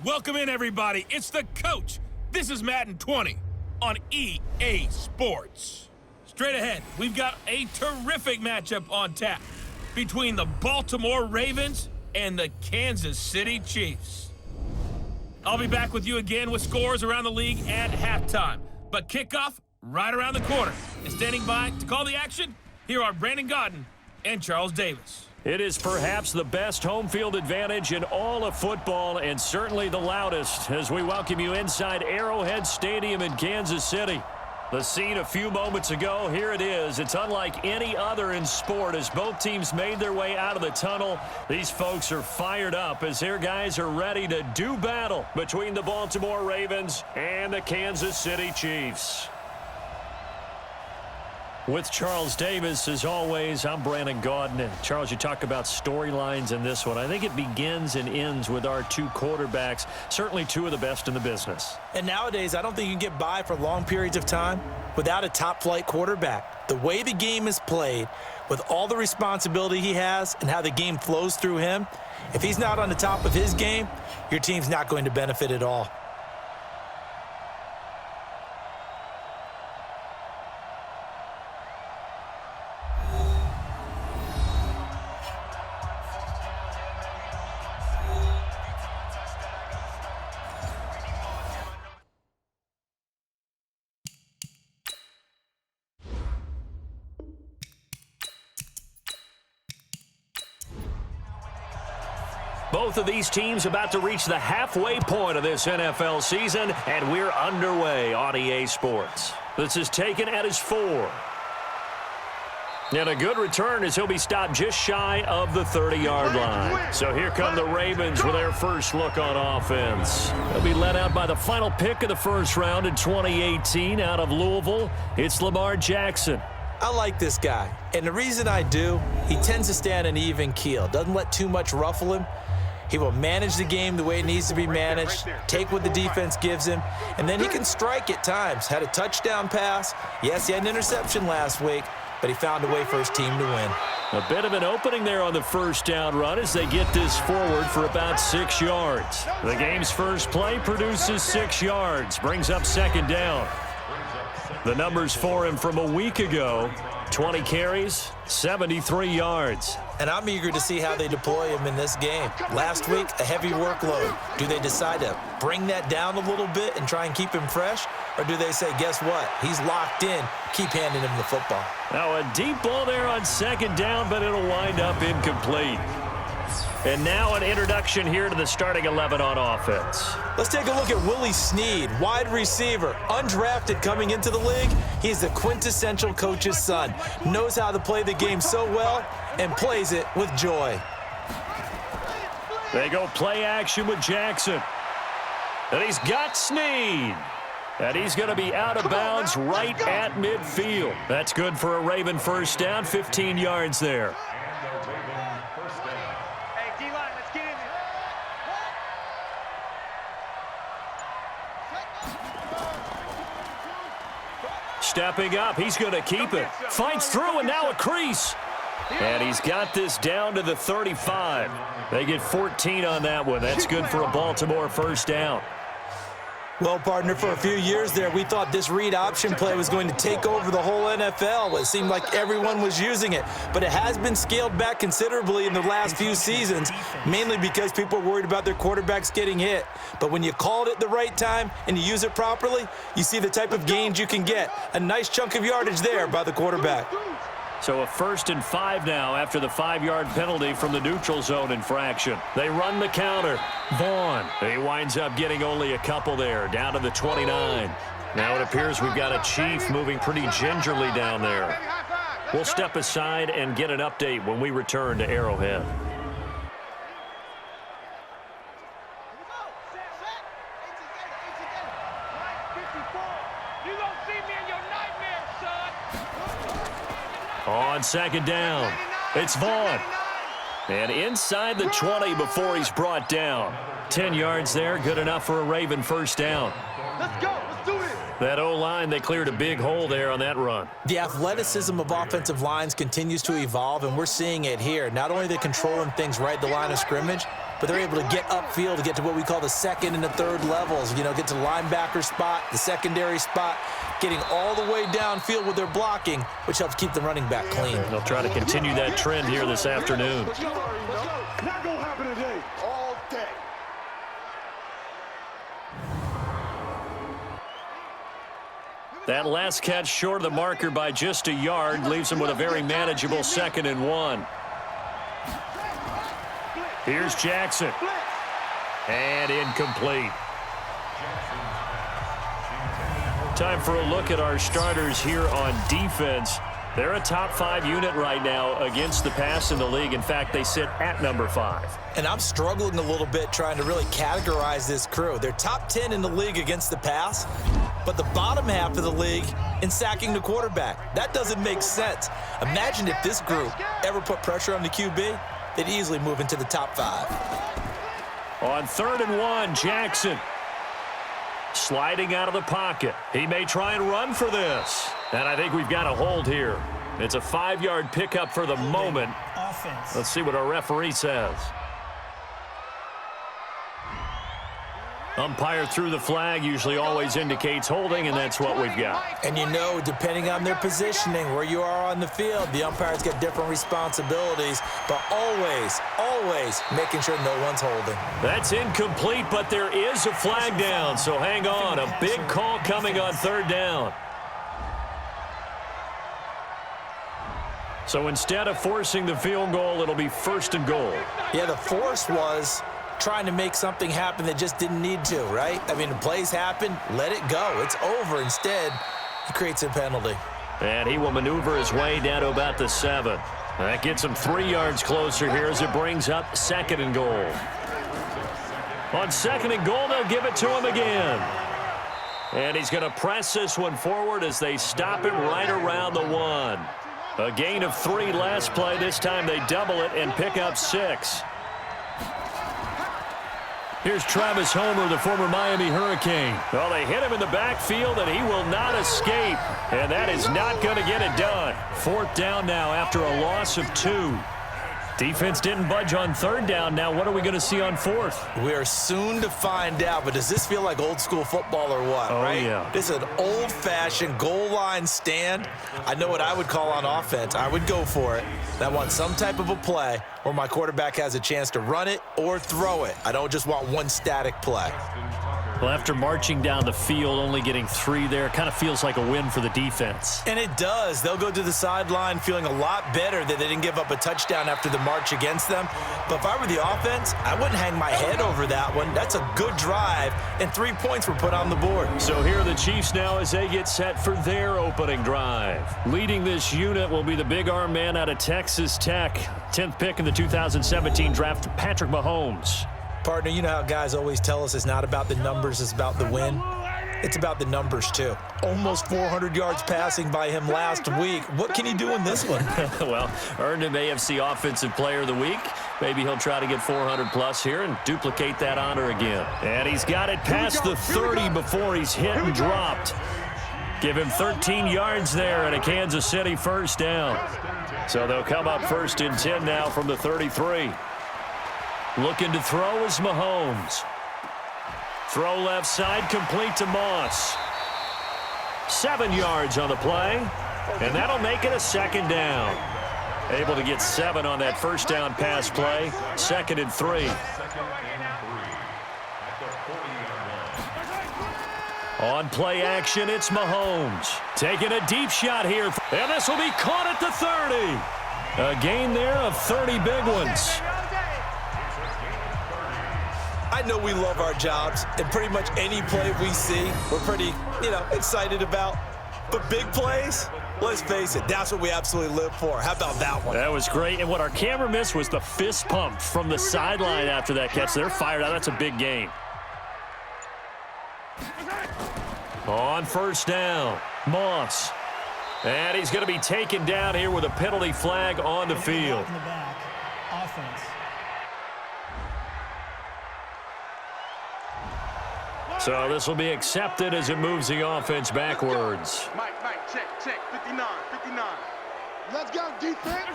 Welcome in, everybody. It's the coach. This is Madden 20 on EA Sports. Straight ahead, we've got a terrific matchup on tap between the Baltimore Ravens and the Kansas City Chiefs. I'll be back with you again with scores around the league at halftime. But kickoff right around the corner. And standing by to call the action, here are Brandon Godden and Charles Davis. It is perhaps the best home field advantage in all of football, and certainly the loudest, as we welcome you inside Arrowhead Stadium in Kansas City. The scene a few moments ago, here it is. It's unlike any other in sport as both teams made their way out of the tunnel. These folks are fired up as their guys are ready to do battle between the Baltimore Ravens and the Kansas City Chiefs. With Charles Davis, as always, I'm Brandon Godden. And Charles, you talk about storylines in this one. I think it begins and ends with our two quarterbacks, certainly two of the best in the business. And nowadays, I don't think you can get by for long periods of time without a top-flight quarterback. The way the game is played, with all the responsibility he has and how the game flows through him, if he's not on the top of his game, your team's not going to benefit at all. Both of these teams about to reach the halfway point of this NFL season, and we're underway on EA Sports. This is taken at his 4. And a good return as he'll be stopped just shy of the 30-yard line. So here come the Ravens with their first look on offense. They'll be led out by the final pick of the first round in 2018 out of Louisville. It's Lamar Jackson. I like this guy, and the reason I do, he tends to stay on an even keel, doesn't let too much ruffle him. He will manage the game the way it needs to be managed, take what the defense gives him, and then he can strike at times. Had a touchdown pass. Yes, he had an interception last week, but he found a way for his team to win. A bit of an opening there on the first down run as they get this forward for about 6 yards. The game's first play produces 6 yards, brings up second down. The numbers for him from a week ago, 20 carries, 73 yards. And I'm eager to see how they deploy him in this game. Last week, a heavy workload. Do they decide to bring that down a little bit and try and keep him fresh? Or do they say, guess what? He's locked in. Keep handing him the football. Now a deep ball there on second down, but it'll wind up incomplete. And now an introduction here to the starting 11 on offense. Let's take a look at Willie Snead, wide receiver, undrafted coming into the league. He's the quintessential coach's son, knows how to play the game so well and plays it with joy. They go play action with Jackson. And he's got Snead. And he's going to be out of bounds right at midfield. That's good for a Raven first down, 15 yards there. Stepping up, he's going to keep it. Fights through, and now a crease. And he's got this down to the 35. They get 14 on that one. That's good for a Baltimore first down. Well, partner, for a few years there, we thought this read option play was going to take over the whole NFL. It seemed like everyone was using it, but it has been scaled back considerably in the last few seasons, mainly because people are worried about their quarterbacks getting hit. But when you call it at the right time and you use it properly, you see the type of gains you can get. A nice chunk of yardage there by the quarterback. So a 1st and 5 now after the 5-yard penalty from the neutral zone infraction. They run the counter. Vaughn. He winds up getting only a couple there, down to the 29. Now it appears we've got a Chief moving pretty gingerly down there. We'll step aside and get an update when we return to Arrowhead. On second down, it's Vaughn. And inside the 20 before he's brought down. 10 yards there, good enough for a Raven first down. Let's go. Let's do this. That O-line, they cleared a big hole there on that run. The athleticism of offensive lines continues to evolve, and we're seeing it here. Not only are they controlling things right at the line of scrimmage, but they're able to get upfield to get to what we call the second and the third levels. You know, get to the linebacker spot, the secondary spot, getting all the way downfield with their blocking, which helps keep the running back clean. They'll try to continue that trend here this afternoon. Not gonna happen today. All day. That last catch short of the marker by just a yard leaves him with a very manageable 2nd and 1. Here's Jackson. And incomplete. Time for a look at our starters here on defense. They're a top 5 unit right now against the pass in the league. In fact, they sit at number 5. And I'm struggling a little bit trying to really categorize this crew. They're top 10 in the league against the pass, but the bottom half of the league in sacking the quarterback. That doesn't make sense. Imagine if this group ever put pressure on the QB, they'd easily move into the top 5. On 3rd and 1, Jackson. Sliding out of the pocket. He may try and run for this. And I think we've got a hold here. It's a 5-yard pickup for the moment. Offense. Let's see what our referee says. Umpire threw the flag, usually always indicates holding, and that's what we've got. And you know, depending on their positioning, where you are on the field, the umpires get different responsibilities, but always, always making sure no one's holding. That's incomplete, but there is a flag down, so hang on. A big call coming on 3rd down. So instead of forcing the field goal, it'll be 1st and goal. Yeah, the force was trying to make something happen that just didn't need to, right? I mean, the plays happen, let it go. It's over. Instead, he creates a penalty. And he will maneuver his way down to about the 7. That gets him 3 yards closer here as it brings up 2nd and goal. On 2nd and goal, they'll give it to him again. And he's going to press this one forward as they stop him right around the 1. A gain of 3 last play. This time they double it and pick up 6. Here's Travis Homer, the former Miami Hurricane. Well, they hit him in the backfield, and he will not escape. And that is not going to get it done. 4th down now after a loss of 2. Defense didn't budge on 3rd down. Now what are we going to see on 4th? We are soon to find out, but does this feel like old school football or what, right? Yeah. This is an old-fashioned goal line stand. I know what I would call on offense. I would go for it. I want some type of a play where my quarterback has a chance to run it or throw it. I don't just want one static play. Well, after marching down the field, only getting 3 there, kind of feels like a win for the defense. And it does. They'll go to the sideline feeling a lot better that they didn't give up a touchdown after the march against them. But if I were the offense, I wouldn't hang my head over that one. That's a good drive, and 3 points were put on the board. So here are the Chiefs now as they get set for their opening drive. Leading this unit will be the big arm man out of Texas Tech. 10th pick in the 2017 draft, Patrick Mahomes. Partner, you know how guys always tell us it's not about the numbers, it's about the win. It's about the numbers, too. Almost 400 yards passing by him last week. What can he do in this one? Well, earned him AFC Offensive Player of the Week. Maybe he'll try to get 400-plus here and duplicate that honor again. And he's got it past the 30 before he's hit and dropped. Give him 13 yards there and a Kansas City 1st down. So they'll come up 1st and 10 now from the 33. Looking to throw is Mahomes. Throw left side, complete to Moss. 7 yards on the play, and that'll make it a 2nd down. Able to get 7 on that 1st down pass play. 2nd and 3. On play action, it's Mahomes. Taking a deep shot here, and this will be caught at the 30. A gain there of 30 big ones. I know we love our jobs, and pretty much any play we see, we're pretty, excited about. But big plays, let's face it, that's what we absolutely live for. How about that one? That was great, and what our camera missed was the fist pump from the sideline after that catch. They're fired out. That's a big gain. On 1st down, Moss. And he's going to be taken down here with a penalty flag on the field. In the back. Offense. So this will be accepted as it moves the offense backwards. Mike, check, 59. Let's go, defense.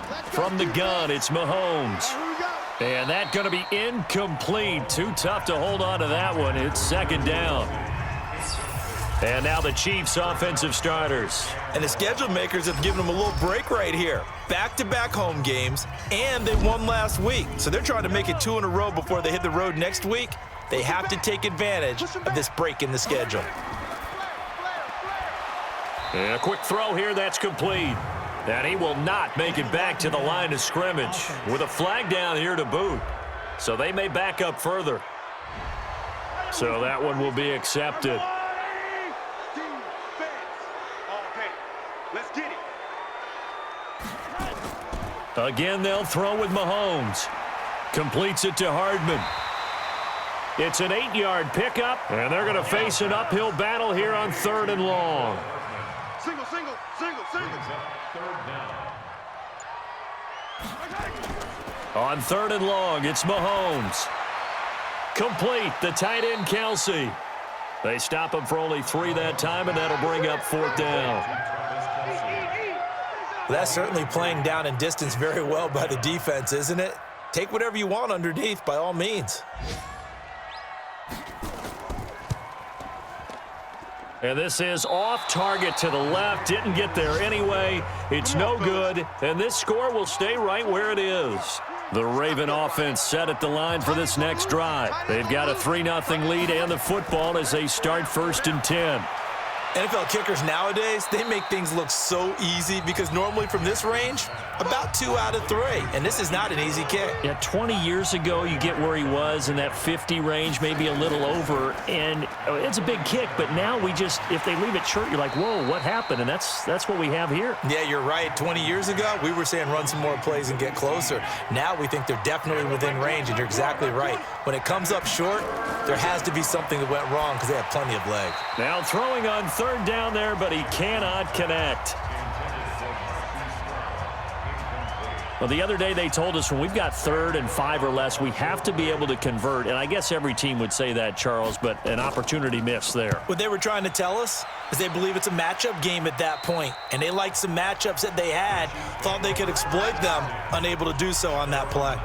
Let's go, From the gun, it's Mahomes. Here we go. And that's going to be incomplete. Too tough to hold on to that one. It's second down. And now the Chiefs' offensive starters. And the schedule makers have given them a little break right here. Back-to-back home games, and they won last week. So they're trying to make it 2 in a row before they hit the road next week. They have to take advantage of this break in the schedule. And a quick throw here, that's complete. And he will not make it back to the line of scrimmage with a flag down here to boot. So they may back up further. So that one will be accepted. Let's get it. Again, they'll throw with Mahomes. Completes it to Hardman. It's an 8-yard pickup, and they're going to face an uphill battle here on 3rd and long. Single. On 3rd and long, it's Mahomes. Complete, the tight end, Kelsey. They stop him for only 3 that time, and that'll bring up 4th down. Well, that's certainly playing down and distance very well by the defense, isn't it? Take whatever you want underneath, by all means. And this is off target to the left. Didn't get there anyway. It's no good. And this score will stay right where it is. The Raven offense set at the line for this next drive. They've got a 3-0 lead and the football as they start 1st and 10. NFL kickers nowadays, they make things look so easy because normally from this range, about 2 out of 3. And this is not an easy kick. Yeah, 20 years ago, you get where he was in that 50 range, maybe a little over, and it's a big kick. But now we just, if they leave it short, you're like, whoa, what happened? And that's what we have here. Yeah, you're right. 20 years ago, we were saying run some more plays and get closer. Now we think they're definitely within range, and you're exactly right. When it comes up short, there has to be something that went wrong because they have plenty of leg. Now throwing on 3rd down there, but he cannot connect. Well, the other day they told us when we've got 3rd and 5 or less, we have to be able to convert. And I guess every team would say that, Charles, but an opportunity missed there. What they were trying to tell us is they believe it's a matchup game at that point. And they liked some matchups that they had, thought they could exploit them, unable to do so on that play.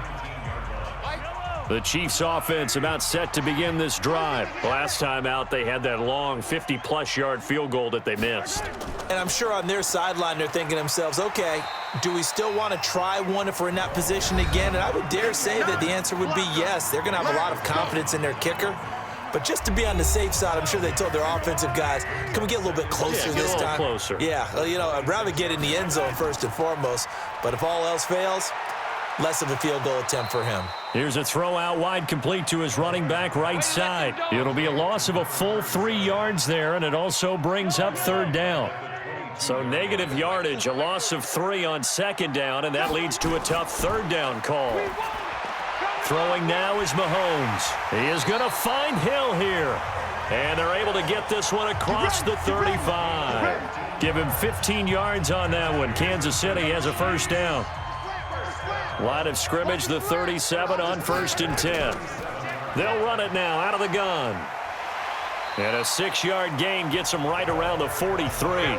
The Chiefs offense about set to begin this drive. Last time out, they had that long 50-plus yard field goal that they missed. And I'm sure on their sideline, they're thinking to themselves, okay, do we still want to try one if we're in that position again? And I would dare say that the answer would be yes. They're going to have a lot of confidence in their kicker. But just to be on the safe side, I'm sure they told their offensive guys, can we get a little bit closer this time? Closer. Yeah, well, you know, I'd rather get in the end zone first and foremost. But if all else fails, less of a field goal attempt for him. Here's a throw out wide, complete to his running back right side. It'll be a loss of a full 3 yards there, and it also brings up 3rd down. So negative yardage, a loss of 3 on 2nd down, and that leads to a tough 3rd down call. Throwing now is Mahomes. He is going to find Hill here. And they're able to get this one across the 35. Give him 15 yards on that one. Kansas City has a 1st down. Line of scrimmage, the 37 on 1st and 10. They'll run it now out of the gun. And a 6-yard gain gets them right around the 43.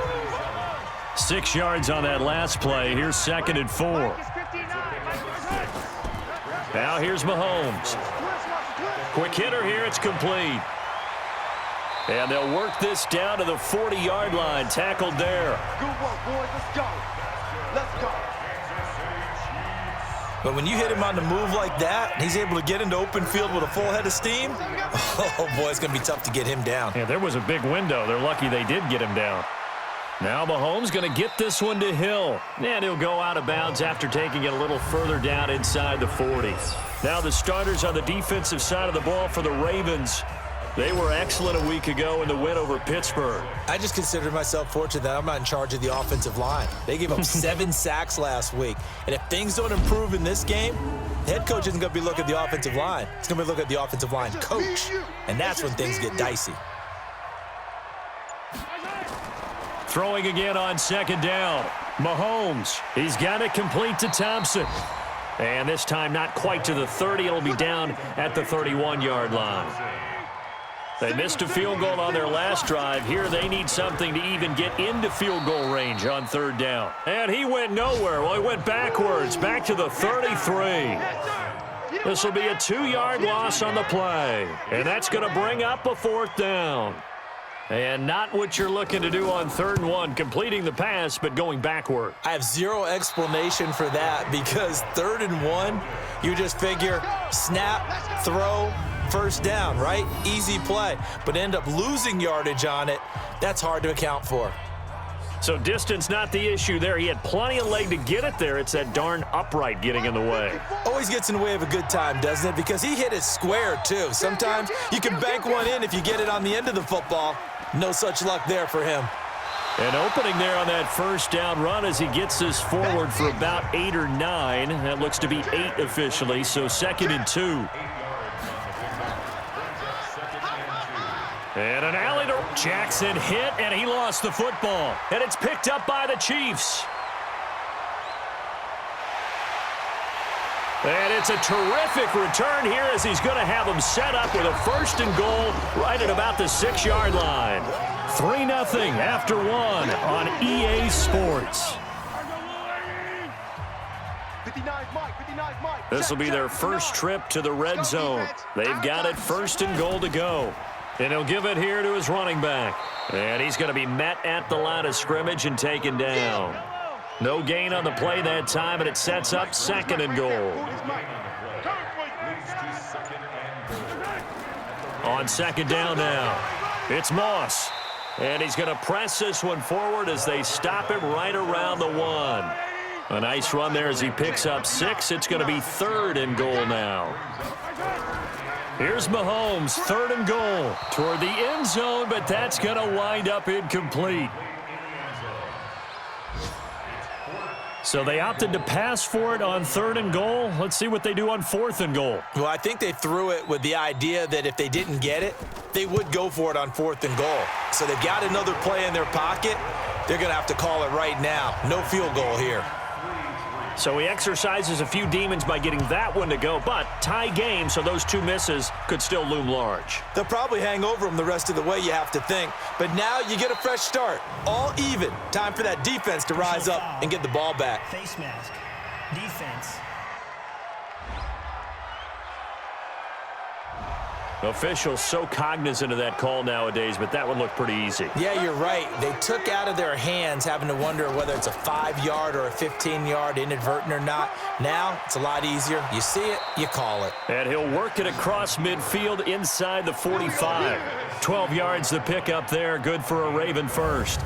6 yards on that last play. Here's 2nd and 4. Now here's Mahomes. Quick hitter here. It's complete. And they'll work this down to the 40-yard line. Tackled there. Good work, boys. Let's go. Let's go. But when you hit him on the move like that, and he's able to get into open field with a full head of steam, oh, boy, it's going to be tough to get him down. Yeah, there was a big window. They're lucky they did get him down. Now Mahomes going to get this one to Hill. And he'll go out of bounds after taking it a little further down inside the 40. Now the starters on the defensive side of the ball for the Ravens. They were excellent a week ago in the win over Pittsburgh. I just consider myself fortunate that I'm not in charge of the offensive line. They gave up 7 sacks last week. And if things don't improve in this game, the head coach isn't going to be looking at the offensive line. He's going to be looking at the offensive line coach. And that's when things get dicey. Throwing again on 2nd down. Mahomes. He's got it complete to Thompson. And this time not quite to the 30. It'll be down at the 31-yard line. They missed a field goal on their last drive. Here they need something to even get into field goal range on 3rd down. And he went nowhere. Well, he went backwards, back to the 33. This will be a 2-yard loss on the play. And that's going to bring up a 4th down. And not what you're looking to do on 3rd and 1, completing the pass, but going backward. I have zero explanation for that because 3rd and 1, you just figure snap, throw, 1st down, right? Easy play. But end up losing yardage on it. That's hard to account for. So distance not the issue there. He had plenty of leg to get it there. It's that darn upright getting in the way. Always gets in the way of a good time, doesn't it? Because he hit it square, too. Sometimes you can bank one in if you get it on the end of the football. No such luck there for him. And opening there on that 1st down run as he gets this forward for about 8 or 9. That looks to be 8 officially, so 2nd and 2. And an alley to Jackson hit, and he lost the football. And it's picked up by the Chiefs. And it's a terrific return here as he's going to have them set up with a 1st and goal right at about the 6-yard line. 3-0 after 1 on EA Sports. This will be their first trip to the red zone. They've got it 1st and goal to go. And he'll give it here to his running back. And he's going to be met at the line of scrimmage and taken down. No gain on the play that time, and it sets up 2nd and goal. On 2nd down now, it's Moss. And he's going to press this one forward as they stop him right around the 1. A nice run there as he picks up 6. It's going to be 3rd and goal now. Here's Mahomes, 3rd and goal toward the end zone, but that's going to wind up incomplete. So they opted to pass for it on 3rd and goal. Let's see what they do on 4th and goal. Well, I think they threw it with the idea that if they didn't get it, they would go for it on 4th and goal. So they've got another play in their pocket. They're going to have to call it right now. No field goal here. So he exercises a few demons by getting that one to go, but tie game, so those 2 misses could still loom large. They'll probably hang over him the rest of the way, you have to think. But now you get a fresh start. All even. Time for that defense to rise up and get the ball back. Face mask. Defense. Officials so cognizant of that call nowadays, but that one looked pretty easy. Yeah, you're right. They took out of their hands having to wonder whether it's a 5-yard or a 15-yard inadvertent or not. Now, it's a lot easier. You see it, you call it. And he'll work it across midfield inside the 45. 12 yards to pick up there. Good for a Raven first.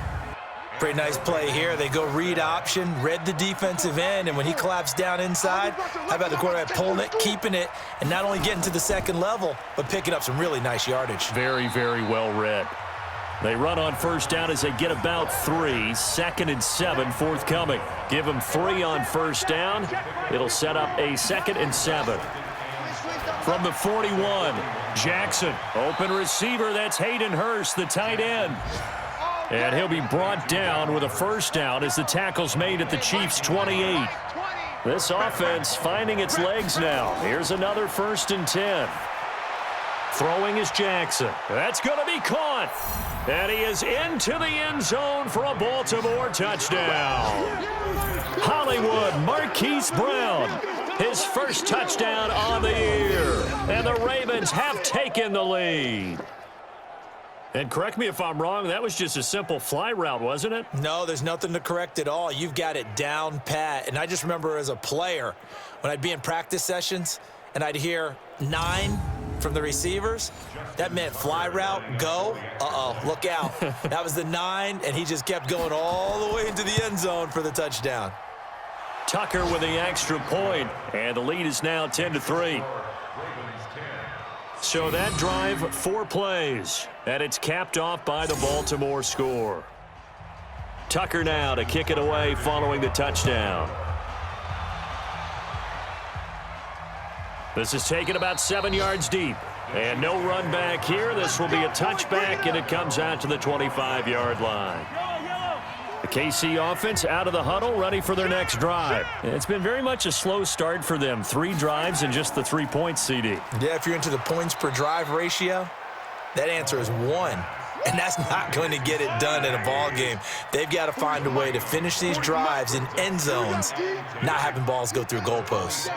Pretty nice play here. They go read option, read the defensive end, and when he collapsed down inside, how about the quarterback pulling it, keeping it, and not only getting to the 2nd level, but picking up some really nice yardage. Very, very well read. They run on 1st down as they get about 3. 2nd and 7 forthcoming. Give them 3 on 1st down. It'll set up a 2nd and 7. From the 41, Jackson. Open receiver, that's Hayden Hurst, the tight end. And he'll be brought down with a 1st down as the tackle's made at the Chiefs' 28. This offense finding its legs now. Here's another 1st and 10. Throwing is Jackson. That's going to be caught. And he is into the end zone for a Baltimore touchdown. Hollywood Marquise Brown. His first touchdown on the year. And the Ravens have taken the lead. And correct me if I'm wrong, that was just a simple fly route, wasn't it? No, there's nothing to correct at all. You've got it down pat. And I just remember as a player, when I'd be in practice sessions and I'd hear 9 from the receivers, that meant fly route, go. Uh-oh, look out. That was the 9, and he just kept going all the way into the end zone for the touchdown. Tucker with the extra point, and the lead is now 10-3. So that drive, 4 plays, and it's capped off by the Baltimore score. Tucker now to kick it away following the touchdown. This is taken about 7 yards deep, and no run back here. This will be a touchback, and it comes out to the 25-yard line. The KC offense out of the huddle, ready for their next drive. It's been very much a slow start for them. 3 drives and just the 3 points, CD. Yeah, if you're into the points per drive ratio, that answer is 1. And that's not going to get it done in a ball game. They've got to find a way to finish these drives in end zones, not having balls go through goalposts.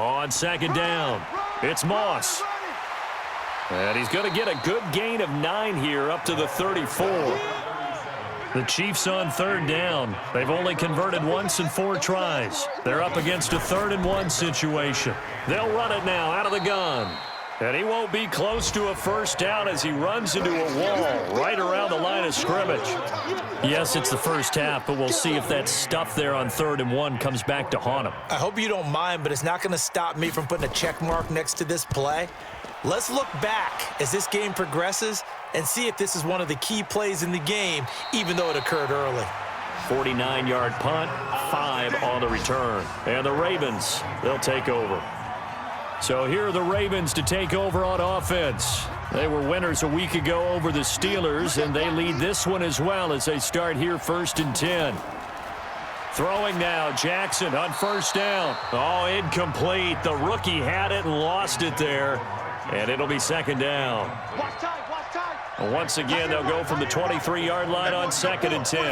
On second down, it's Moss. And he's going to get a good gain of 9 here up to the 34. The Chiefs on third down. They've only converted once in 4 tries. They're up against a 3rd and 1 situation. They'll run it now out of the gun. And he won't be close to a first down as he runs into a wall right around the line of scrimmage. Yes, it's the first half, but we'll see if that stuff there on 3rd and 1 comes back to haunt him. I hope you don't mind, but it's not going to stop me from putting a check mark next to this play. Let's look back as this game progresses and see if this is one of the key plays in the game, even though it occurred early. 49-yard punt, 5 on the return. And the Ravens, they'll take over. So here are the Ravens to take over on offense. They were winners a week ago over the Steelers, and they lead this one as well as they start here 1st and 10. Throwing now, Jackson on first down. Oh, incomplete. The rookie had it and lost it there, and it'll be 2nd down. Once again, they'll go from the 23-yard line on 2nd and 10.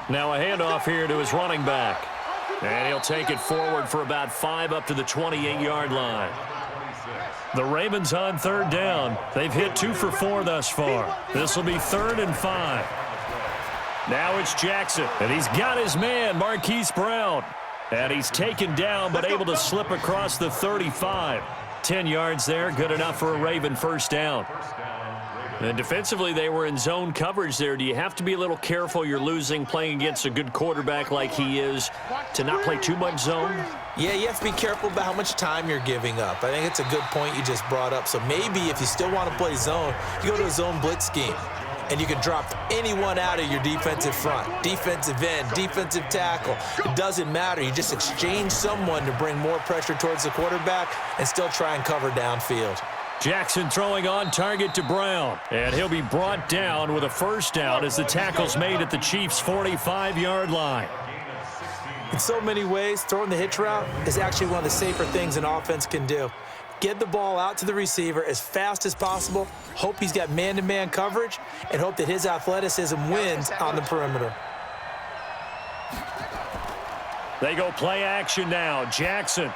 Now a handoff here to his running back. And he'll take it forward for about 5 up to the 28-yard line. The Ravens on 3rd down. They've hit 2 for 4 thus far. This will be 3rd and 5. Now it's Jackson, and he's got his man, Marquise Brown. And he's taken down but able to slip across the 35. 10 yards there, good enough for a Raven first down. And defensively, they were in zone coverage there. Do you have to be a little careful you're losing playing against a good quarterback like he is to not play too much zone? Yeah, you have to be careful about how much time you're giving up. I think it's a good point you just brought up. So maybe if you still want to play zone, you go to a zone blitz scheme. And you can drop anyone out of your defensive front, defensive end, defensive tackle. It doesn't matter. You just exchange someone to bring more pressure towards the quarterback and still try and cover downfield. Jackson throwing on target to Brown. And he'll be brought down with a first down as the tackle's made at the Chiefs' 45-yard line. In so many ways, throwing the hitch route is actually one of the safer things an offense can do. Get the ball out to the receiver as fast as possible, hope he's got man-to-man coverage, and hope that his athleticism wins on the perimeter. They go play action now. Jackson.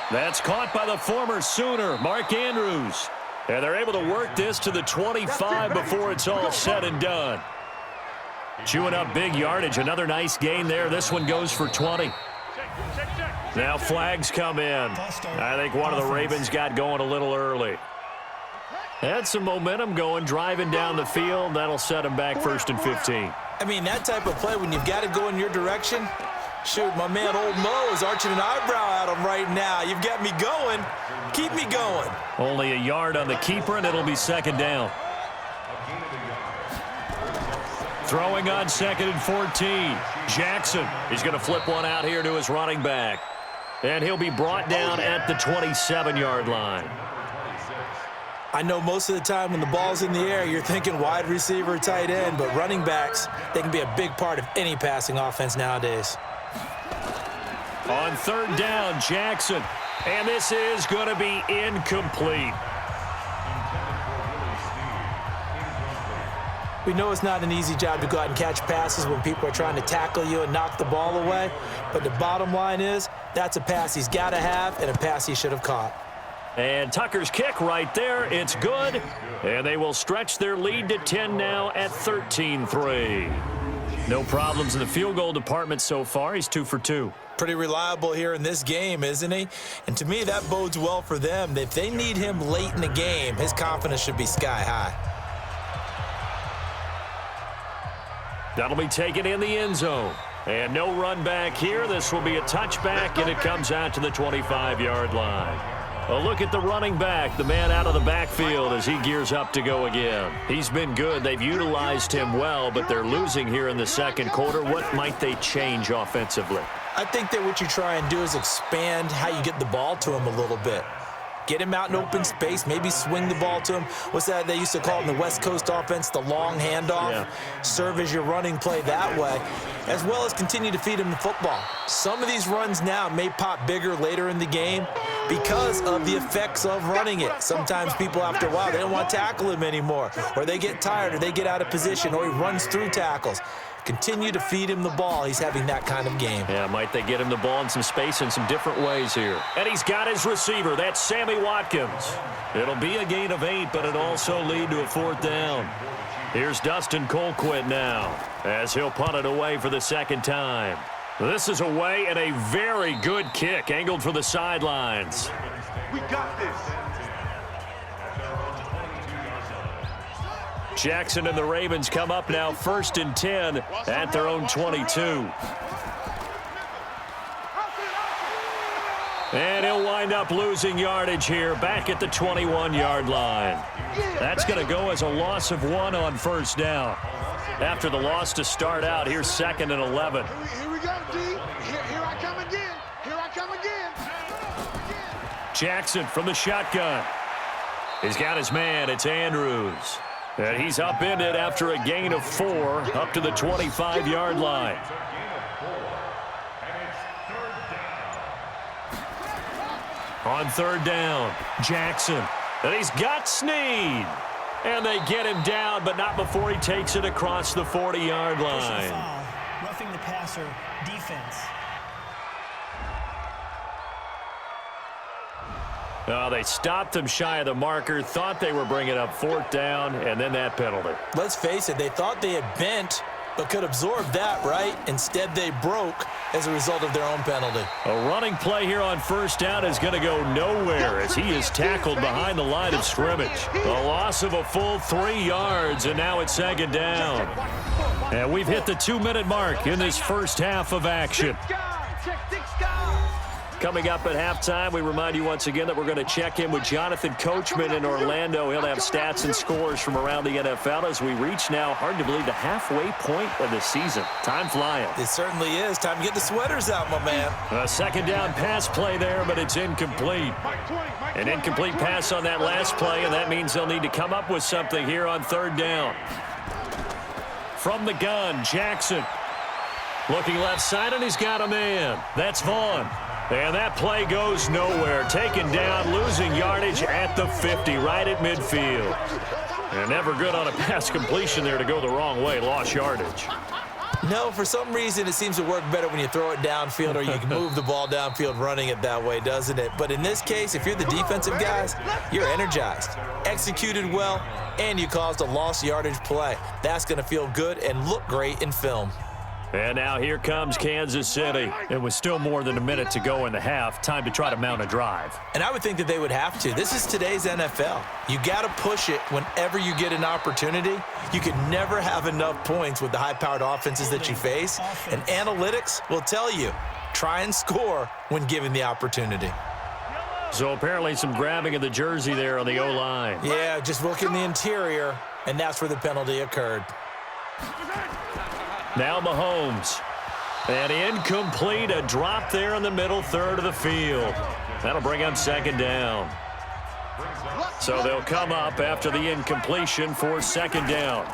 That's caught by the former Sooner, Mark Andrews. And they're able to work this to the 25 before it's all said and done. Chewing up big yardage. Another nice gain there. This one goes for 20. Now flags come in. I think one of the Ravens got going a little early. Had some momentum going, driving down the field. That'll set him back 1st and 15. I mean, that type of play, when you've got to go in your direction, shoot, my man Old Mo is arching an eyebrow at him right now. You've got me going. Keep me going. Only a yard on the keeper, and it'll be 2nd down. Throwing on 2nd and 14. Jackson is going to flip one out here to his running back. And he'll be brought down at the 27-yard line. I know most of the time when the ball's in the air, you're thinking wide receiver, tight end, but running backs, they can be a big part of any passing offense nowadays. On 3rd down, Jackson. And this is going to be incomplete. We know it's not an easy job to go out and catch passes when people are trying to tackle you and knock the ball away. But the bottom line is, that's a pass he's got to have and a pass he should have caught. And Tucker's kick right there. It's good. And they will stretch their lead to 10 now at 13-3. No problems in the field goal department so far. He's 2 for 2. Pretty reliable here in this game, isn't he? And to me, that bodes well for them. If they need him late in the game, his confidence should be sky high. That'll be taken in the end zone. And no run back here. This will be a touchback, and it comes out to the 25-yard line. A look at the running back, the man out of the backfield as he gears up to go again. He's been good. They've utilized him well, but they're losing here in the 2nd quarter. What might they change offensively? I think that what you try and do is expand how you get the ball to him a little bit. Get him out in open space, maybe swing the ball to him. What's that they used to call it in the West Coast offense, the long handoff? Yeah. Serve as your running play that way, as well as continue to feed him the football. Some of these runs now may pop bigger later in the game because of the effects of running it. Sometimes people, after a while, they don't want to tackle him anymore, or they get tired, or they get out of position, or he runs through tackles. Continue to feed him the ball. He's having that kind of game. Yeah, might they get him the ball in some space in some different ways here. And he's got his receiver. That's Sammy Watkins. It'll be a gain of 8, but it'll also lead to a 4th down. Here's Dustin Colquitt now as he'll punt it away for the 2nd time. This is away and a very good kick angled for the sidelines. We got this. Jackson and the Ravens come up now 1st and 10 at their own 22. And he'll wind up losing yardage here back at the 21-yard line. That's going to go as a loss of 1 on 1st down. After the loss to start out, here's 2nd and 11. Here we go, D. Here I come again. Here I come again. Jackson from the shotgun. He's got his man. It's Andrews. And he's upended after a gain of 4 up to the 25-yard line. On 3rd down, Jackson. And he's got Snead. And they get him down, but not before he takes it across the 40-yard line. Foul, roughing the passer, defense. They stopped him shy of the marker, thought they were bringing up 4th down, and then that penalty. Let's face it, they thought they had bent, but could absorb that, right? Instead, they broke as a result of their own penalty. A running play here on 1st down is going to go nowhere as he is tackled behind the line of scrimmage. A loss of a full 3 yards, and now it's 2nd down. And we've hit the 2-minute mark in this first half of action. Coming up at halftime, we remind you once again that we're going to check in with Jonathan Coachman in Orlando. He'll have stats and scores from around the NFL as we reach now, hard to believe, the halfway point of the season. Time flying. It certainly is. Time to get the sweaters out, my man. A 2nd down pass play there, but it's incomplete. An incomplete pass on that last play, and that means they'll need to come up with something here on 3rd down. From the gun, Jackson. Looking left side, and he's got a man. That's Vaughn. And that play goes nowhere. Taken down, losing yardage at the 50, right at midfield. And never good on a pass completion there to go the wrong way. Lost yardage. No, for some reason, it seems to work better when you throw it downfield or you can move the ball downfield running it that way, doesn't it? But in this case, if you're the defensive guys, you're energized, executed well, and you caused a lost yardage play. That's going to feel good and look great in film. And now here comes Kansas City. It was still more than a minute to go in the half. Time to try to mount a drive. And I would think that they would have to. This is today's NFL. You got to push it whenever you get an opportunity. You can never have enough points with the high-powered offenses that you face. And analytics will tell you, try and score when given the opportunity. So apparently some grabbing of the jersey there on the O-line. Yeah, just look in the interior, and that's where the penalty occurred. Now Mahomes. And incomplete, a drop there in the middle third of the field. That'll bring up 2nd down. So they'll come up after the incompletion for 2nd down.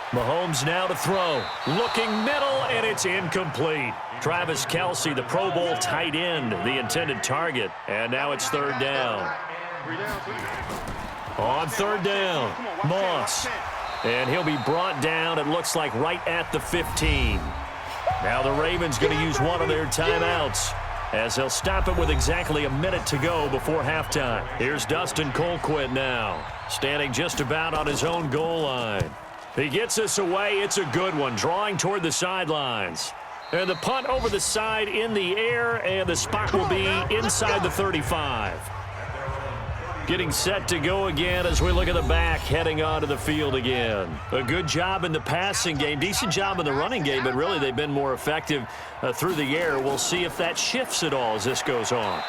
Mahomes now to throw. Looking middle, and it's incomplete. Travis Kelce, the Pro Bowl tight end, the intended target. And now it's 3rd down. On 3rd down, Moss. And he'll be brought down, it looks like, right at the 15. Now the Ravens going to use one of their timeouts as they'll stop it with exactly a minute to go before halftime. Here's Dustin Colquitt now, standing just about on his own goal line. He gets us away. It's a good one, drawing toward the sidelines. And the punt over the side in the air, and the spot will be inside the 35. Getting set to go again as we look at the back, heading onto the field again. A good job in the passing game, decent job in the running game, but really they've been more effective through the air. We'll see if that shifts at all as this goes on.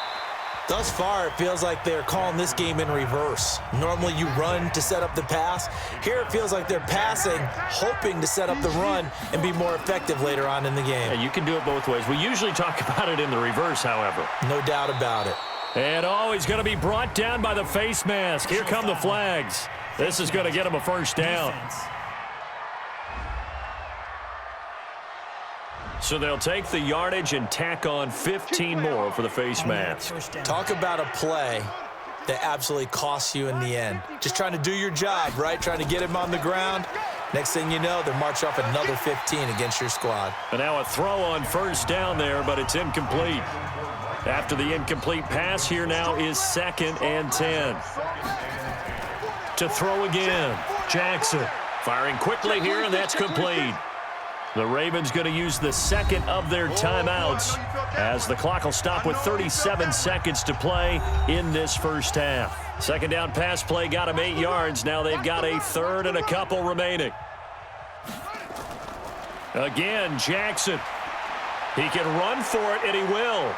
Thus far, it feels like they're calling this game in reverse. Normally you run to set up the pass. Here it feels like they're passing, hoping to set up the run and be more effective later on in the game. Yeah, you can do it both ways. We usually talk about it in the reverse, however. No doubt about it. And he's going to be brought down by the face mask. Here come the flags. This is going to get him a 1st down. So they'll take the yardage and tack on 15 more for the face mask. Talk about a play that absolutely costs you in the end. Just trying to do your job, right? Trying to get him on the ground. Next thing you know, they're marching off another 15 against your squad. And now a throw on first down there, but it's incomplete. After the incomplete pass, here now is 2nd and 10. To throw again, Jackson. Firing quickly here, and that's complete. The Ravens going to use the second of their timeouts as the clock will stop with 37 seconds to play in this first half. Second down pass play got them 8 yards. Now they've got a third and a couple remaining. Again, Jackson. He can run for it, and he will.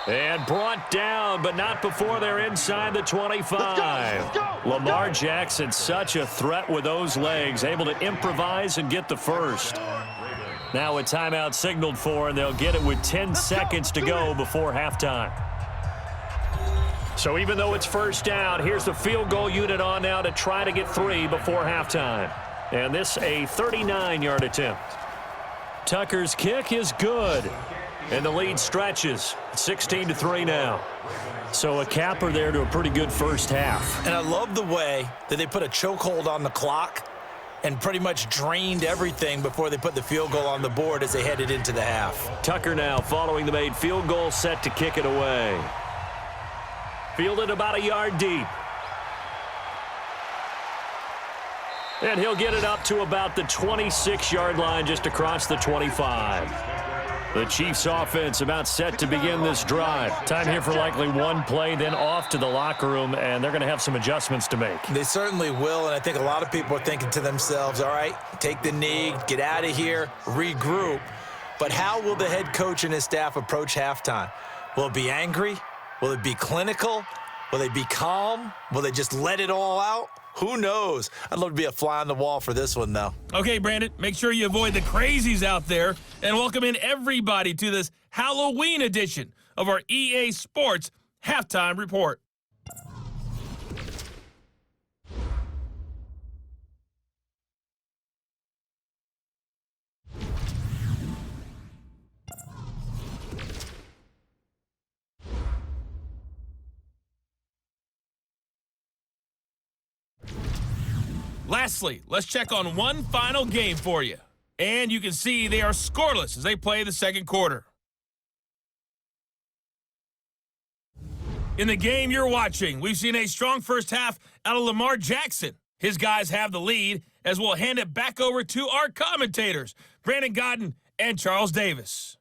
And brought down, but not before they're inside the 25. Lamar Jackson, such a threat with those legs, able to improvise and get the first. Now a timeout signaled for, and they'll get it with 10 seconds to go before halftime. So even though it's first down, here's the field goal unit on now to try to get 3 before halftime. And this a 39-yard attempt. Tucker's kick is good. And the lead stretches, 16-3 now. So a capper there to a pretty good first half. And I love the way that they put a chokehold on the clock and pretty much drained everything before they put the field goal on the board as they headed into the half. Tucker now following the made field goal, set to kick it away. Fielded about a yard deep. And he'll get it up to about the 26-yard line just across the 25. The Chiefs offense about set to begin this drive. Time here for likely one play, then off to the locker room, and they're going to have some adjustments to make. They certainly will, and I think a lot of people are thinking to themselves, all right, take the knee, get out of here, regroup. But how will the head coach and his staff approach halftime? Will it be angry? Will it be clinical? Will they be calm? Will they just let it all out? Who knows? I'd love to be a fly on the wall for this one, though. Okay, Brandon, make sure you avoid the crazies out there and welcome in everybody to this Halloween edition of our EA Sports Halftime Report. Lastly, let's check on one final game for you. And you can see they are scoreless as they play the second quarter. In the game you're watching, we've seen a strong first half out of Lamar Jackson. His guys have the lead as we'll hand it back over to our commentators, Brandon Godden and Charles Davis.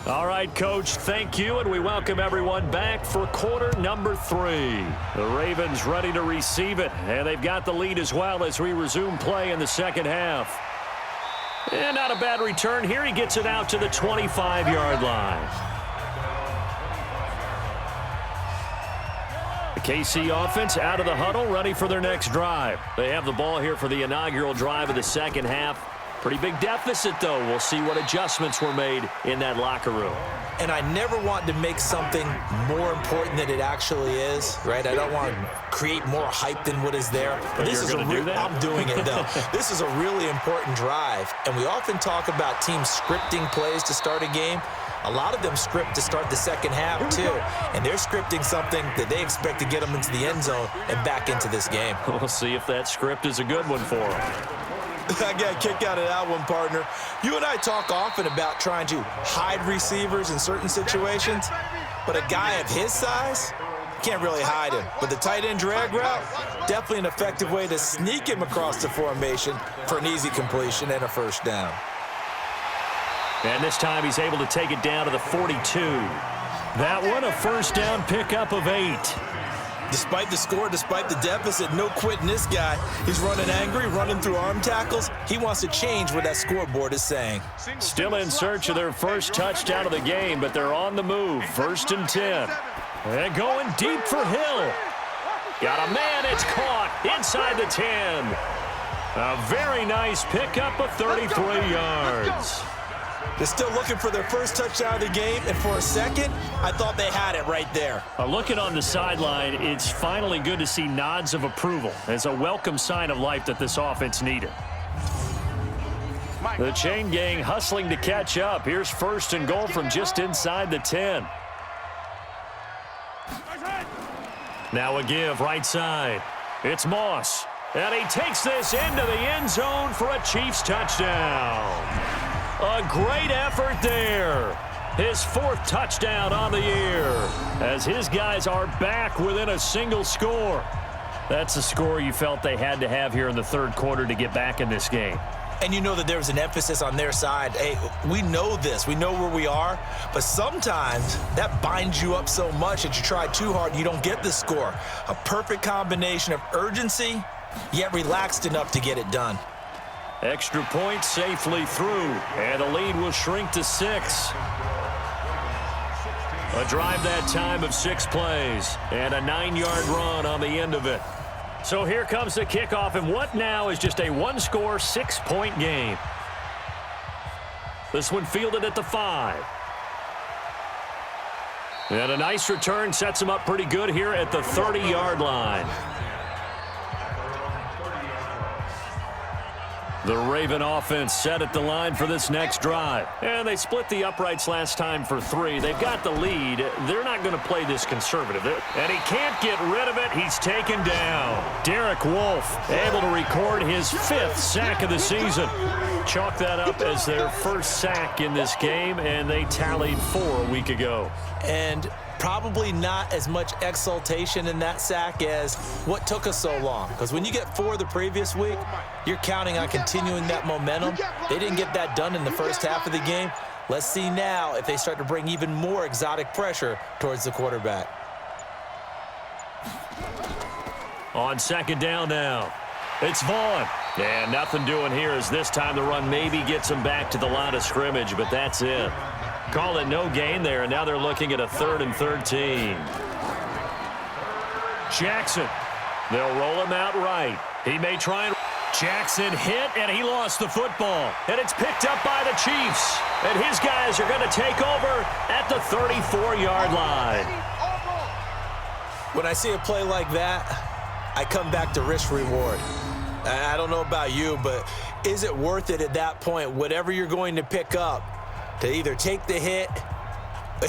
All right, Coach, thank you, and we welcome everyone back for quarter number 3. The Ravens ready to receive it, and they've got the lead as well as we resume play in the second half. And not a bad return here. He gets it out to the 25-yard line. The KC offense out of the huddle, ready for their next drive. They have the ball here for the inaugural drive of the second half. Pretty big deficit, though. We'll see what adjustments were made in that locker room. And I never want to make something more important than it actually is, right? I don't want to create more hype than what is there. But this is going to do that? I'm doing it, though. This is a really important drive. And we often talk about teams scripting plays to start a game. A lot of them script to start the second half, too. And they're scripting something that they expect to get them into the end zone and back into this game. We'll see if that script is a good one for them. I got a kick out of that one, partner. You and I talk often about trying to hide receivers in certain situations, but a guy of his size, can't really hide him. But the tight end drag route, definitely an effective way to sneak him across the formation for an easy completion and a first down. And this time he's able to take it down to the 42. That one, a first down pickup of 8. Despite the score, despite the deficit, no quitting this guy. He's running angry, running through arm tackles. He wants to change what that scoreboard is saying. Still in search of their first touchdown of the game, but they're on the move. 1st and 10. And going deep for Hill. Got a man, it's caught inside the 10. A very nice pickup of 33 yards. They're still looking for their first touchdown of the game, and for a second, I thought they had it right there. Looking on the sideline, it's finally good to see nods of approval as a welcome sign of life that this offense needed. The chain gang hustling to catch up. Here's 1st and goal from just inside the 10. Now a give right side. It's Moss. And he takes this into the end zone for a Chiefs touchdown. A great effort there. His 4th touchdown on the year as his guys are back within a single score. That's a score you felt they had to have here in the 3rd quarter to get back in this game. And you know that there was an emphasis on their side. Hey, we know this. We know where we are. But sometimes that binds you up so much that you try too hard, you don't get the score. A perfect combination of urgency, yet relaxed enough to get it done. Extra point safely through, and the lead will shrink to 6. A drive that time of 6 plays, and a 9-yard run on the end of it. So here comes the kickoff, and what now is just a 1-score, 6-point game. This one fielded at the 5. And a nice return sets him up pretty good here at the 30-yard line. The Raven offense set at the line for this next drive. And they split the uprights last time for 3. They've got the lead. They're not going to play this conservative. And he can't get rid of it. He's taken down. Derek Wolfe able to record his 5th sack of the season. Chalk that up as their 1st sack in this game, and they tallied 4 a week ago. And probably not as much exultation in that sack as what took us so long. Because when you get 4 the previous week, you're counting on continuing that momentum. They didn't get that done in the first half of the game. Let's see now if they start to bring even more exotic pressure towards the quarterback. On 2nd down now, it's Vaughn. And nothing doing here as this time the run maybe gets them back to the line of scrimmage, but that's it. Call it no gain there, and now they're looking at a 3rd and 13. Jackson. They'll roll him out right. He may try and... Jackson hit, and he lost the football. And it's picked up by the Chiefs. And his guys are going to take over at the 34-yard line. When I see a play like that, I come back to risk-reward. I don't know about you, but is it worth it at that point, whatever you're going to pick up, to either take the hit,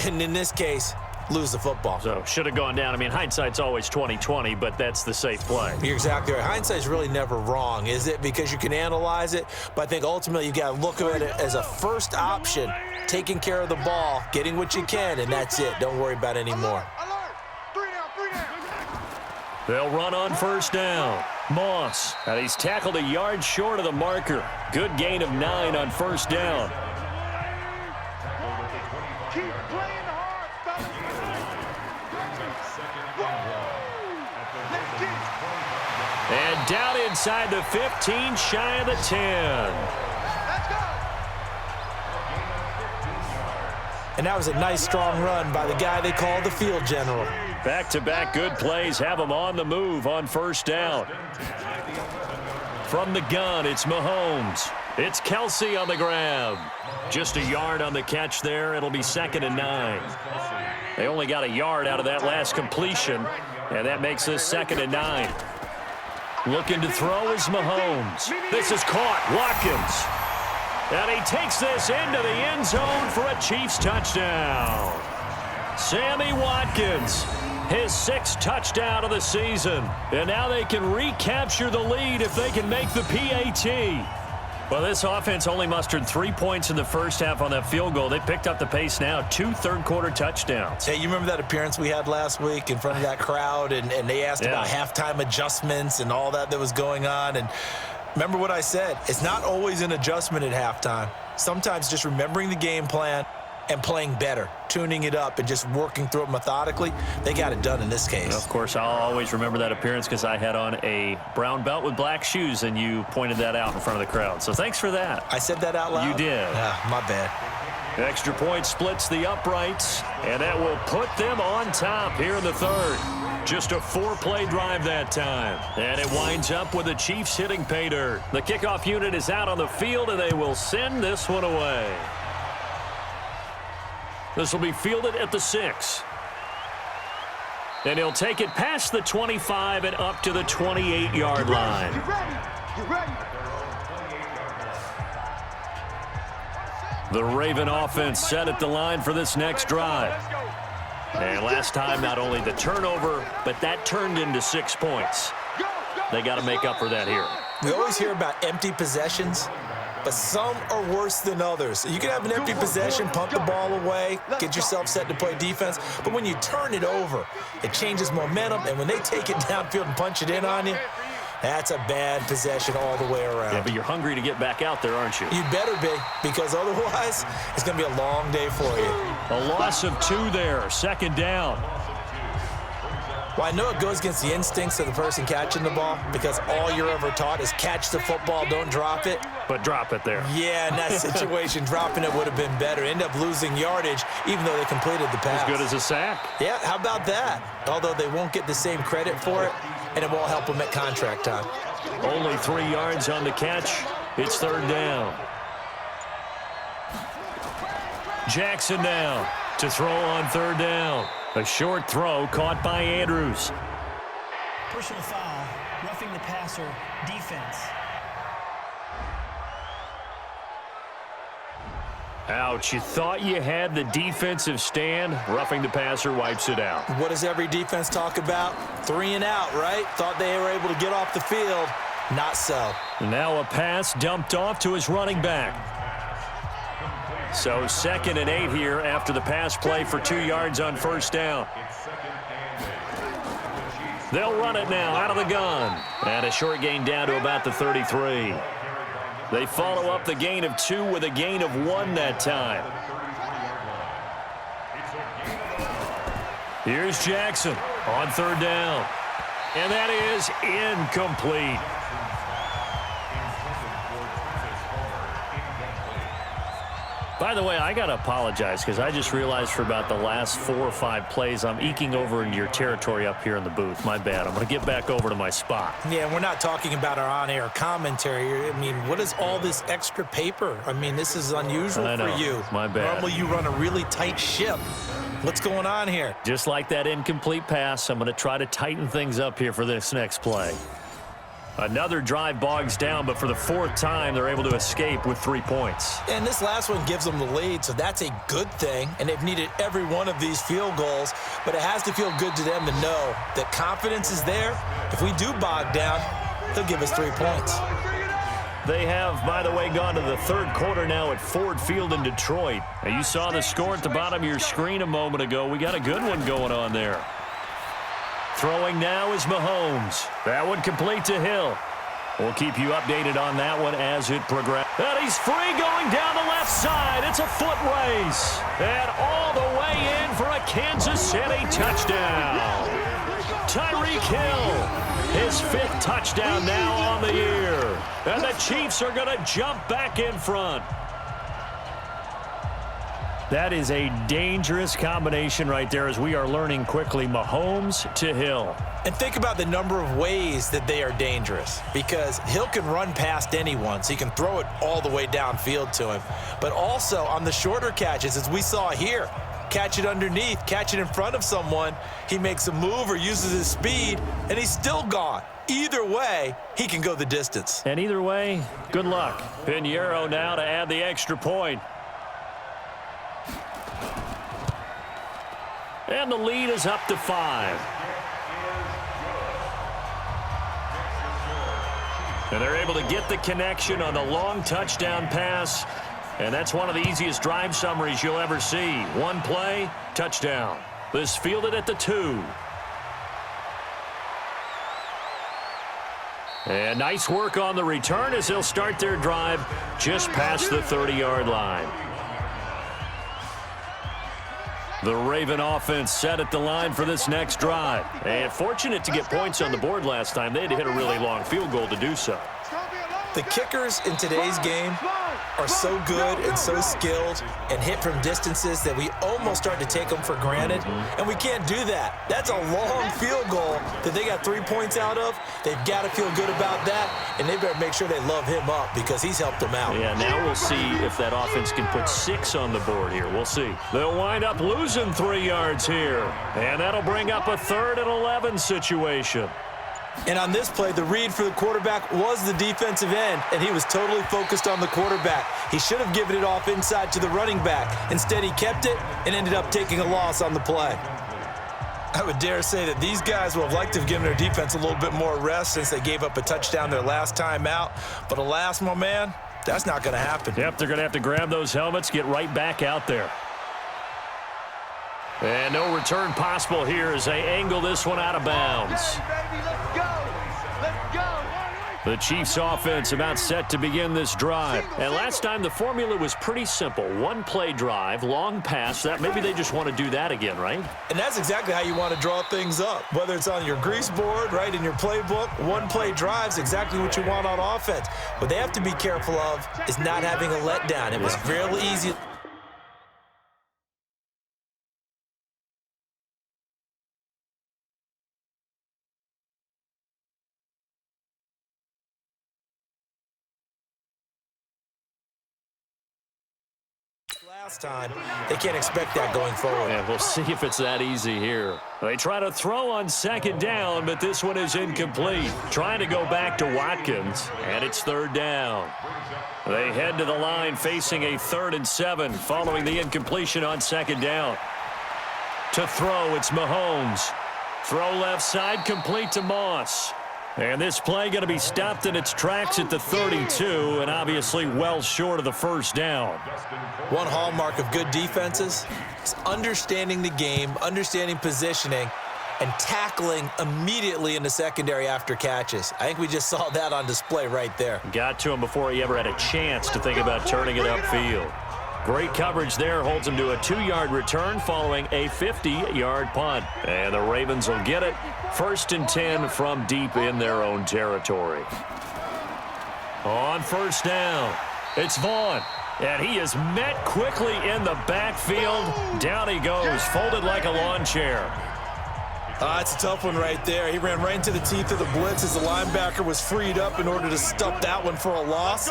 and in this case, lose the football? So, should have gone down. I mean, hindsight's always 20/20, but that's the safe play. You're exactly right. Hindsight's really never wrong, is it? Because you can analyze it, but I think ultimately you got to look at it as a first option, taking care of the ball, getting what you can, and that's it. Don't worry about any more. They'll run on 1st down. Moss, and he's tackled a yard short of the marker. Good gain of 9 on 1st down. Keep playing hard, fellas. And down inside the 15, shy of the 10. Let's go. And that was a nice, strong run by the guy they call the field general. Back-to-back good plays have them on the move on 1st down. From the gun, it's Mahomes. It's Kelsey on the grab. Just a yard on the catch there. It'll be 2nd and 9. They only got a yard out of that last completion, and that makes this 2nd and 9. Looking to throw is Mahomes. This is caught. Watkins. And he takes this into the end zone for a Chiefs touchdown. Sammy Watkins, his 6th touchdown of the season. And now they can recapture the lead if they can make the PAT. Well, this offense only mustered 3 points in the first half on that field goal. They picked up the pace now, 2 third-quarter touchdowns. Hey, you remember that appearance we had last week in front of that crowd, and they asked about halftime adjustments and all that was going on, and remember what I said. It's not always an adjustment at halftime. Sometimes just remembering the game plan and playing better, tuning it up and just working through it methodically. They got it done in this case. Well, of course, I'll always remember that appearance because I had on a brown belt with black shoes, and you pointed that out in front of the crowd. So thanks for that. I said that out loud? You did. My bad. Extra point splits the uprights, and that will put them on top here in the 3rd. Just a 4-play drive that time. And it winds up with the Chiefs hitting pay dirt. The kickoff unit is out on the field, and they will send this one away. This will be fielded at the 6. And he'll take it past the 25 and up to the 28-yard line. The Raven offense set at the line for this next drive. And last time, not only the turnover, but that turned into 6 points. They got to make up for that here. We always hear about empty possessions, but some are worse than others. You can have an empty possession, pump the ball away, get yourself set to play defense, but when you turn it over, it changes momentum, and when they take it downfield and punch it in on you, that's a bad possession all the way around. Yeah, but you're hungry to get back out there, aren't you? You better be, because otherwise, it's going to be a long day for you. A loss of 2 there, second down. Well, I know it goes against the instincts of the person catching the ball, because all you're ever taught is catch the football, don't drop it. But drop it there. Yeah, in that situation, dropping it would have been better. End up losing yardage, even though they completed the pass. As good as a sack. Yeah, how about that? Although they won't get the same credit for it, and it won't help them at contract time. Only 3 yards on the catch. It's third down. Jackson now to throw on third down. A short throw caught by Andrews. Personal foul, roughing the passer, defense. Ouch, you thought you had the defensive stand. Roughing the passer wipes it out. What does every defense talk about? 3 and out, right? Thought they were able to get off the field. Not so. Now a pass dumped off to his running back. So 2nd and 8 here after the pass play for 2 yards on first down. They'll run it now out of the gun. And a short gain down to about the 33. They follow up the gain of 2 with a gain of 1 that time. Here's Jackson on third down. And that is incomplete. By the way, I got to apologize because I just realized for about the last 4 or 5 plays, I'm eking over into your territory up here in the booth. My bad. I'm going to get back over to my spot. Yeah, we're not talking about our on-air commentary. I mean, what is all this extra paper? I mean, this is unusual for you. My bad. Normally you run a really tight ship. What's going on here? Just like that incomplete pass, I'm going to try to tighten things up here for this next play. Another drive bogs down, but for the 4th time, they're able to escape with 3 points. And this last one gives them the lead, so that's a good thing. And they've needed every one of these field goals, but it has to feel good to them to know that confidence is there. If we do bog down, they'll give us 3 points. They have, by the way, gone to the 3rd quarter now at Ford Field in Detroit. Now, you saw the score at the bottom of your screen a moment ago. We got a good one going on there. Throwing now is Mahomes. That one complete to Hill. We'll keep you updated on that one as it progresses. And he's free going down the left side. It's a foot race. And all the way in for a Kansas City touchdown. Tyreek Hill, his 5th touchdown now on the year. And the Chiefs are going to jump back in front. That is a dangerous combination right there as we are learning quickly. Mahomes to Hill. And think about the number of ways that they are dangerous, because Hill can run past anyone, so you can throw it all the way downfield to him. But also on the shorter catches, as we saw here, catch it underneath, catch it in front of someone, he makes a move or uses his speed, and he's still gone. Either way, he can go the distance. And either way, good luck. Pinheiro now to add the extra point. And the lead is up to 5. And they're able to get the connection on the long touchdown pass. And that's one of the easiest drive summaries you'll ever see. 1 play, touchdown. This fielded at the 2. And nice work on the return as they'll start their drive just past the 30-yard line. The Raven offense set at the line for this next drive. And fortunate to get points on the board last time. They had to hit a really long field goal to do so. The kickers in today's game are so good and so skilled and hit from distances that we almost start to take them for granted, and we can't do that. That's a long field goal that they got 3 points out of. They've got to feel good about that, and they better make sure they love him up because he's helped them out. Yeah, now we'll see if that offense can put 6 on the board here. We'll see. They'll wind up losing 3 yards here, and that'll bring up a 3rd and 11 situation. And on this play, the read for the quarterback was the defensive end, and he was totally focused on the quarterback. He should have given it off inside to the running back. Instead, he kept it and ended up taking a loss on the play. I would dare say that these guys would have liked to have given their defense a little bit more rest since they gave up a touchdown their last time out. But alas, my man, that's not going to happen. Yep, they're going to have to grab those helmets, get right back out there. And no return possible here as they angle this one out of bounds. The Chiefs offense about set to begin this drive. And last time the formula was pretty simple. One play drive, long pass. That maybe they just want to do that again, right? And that's exactly how you want to draw things up. Whether it's on your grease board, right, in your playbook, one play drive is exactly what you want on offense. What they have to be careful of is not having a letdown. It was fairly easy. Last time, they can't expect that going forward. And we'll see if it's that easy here. They try to throw on second down, but this one is incomplete. Trying to go back to Watkins, and it's third down. They head to the line facing a 3rd and 7 following the incompletion on second down. To throw, it's Mahomes. Throw left side, complete to Moss. And this play going to be stopped in its tracks at the 32, and obviously well short of the first down. One hallmark of good defenses is understanding the game, understanding positioning, and tackling immediately in the secondary after catches. I think we just saw that on display right there. Got to him before he ever had a chance to think about turning it upfield. Great coverage there, holds him to a 2-yard return following a 50-yard punt. And the Ravens will get it. 1st and 10 from deep in their own territory. On first down, it's Vaughn. And he is met quickly in the backfield. Down he goes, folded like a lawn chair. It's a tough one right there. He ran right into the teeth of the blitz as the linebacker was freed up in order to stuff that one for a loss.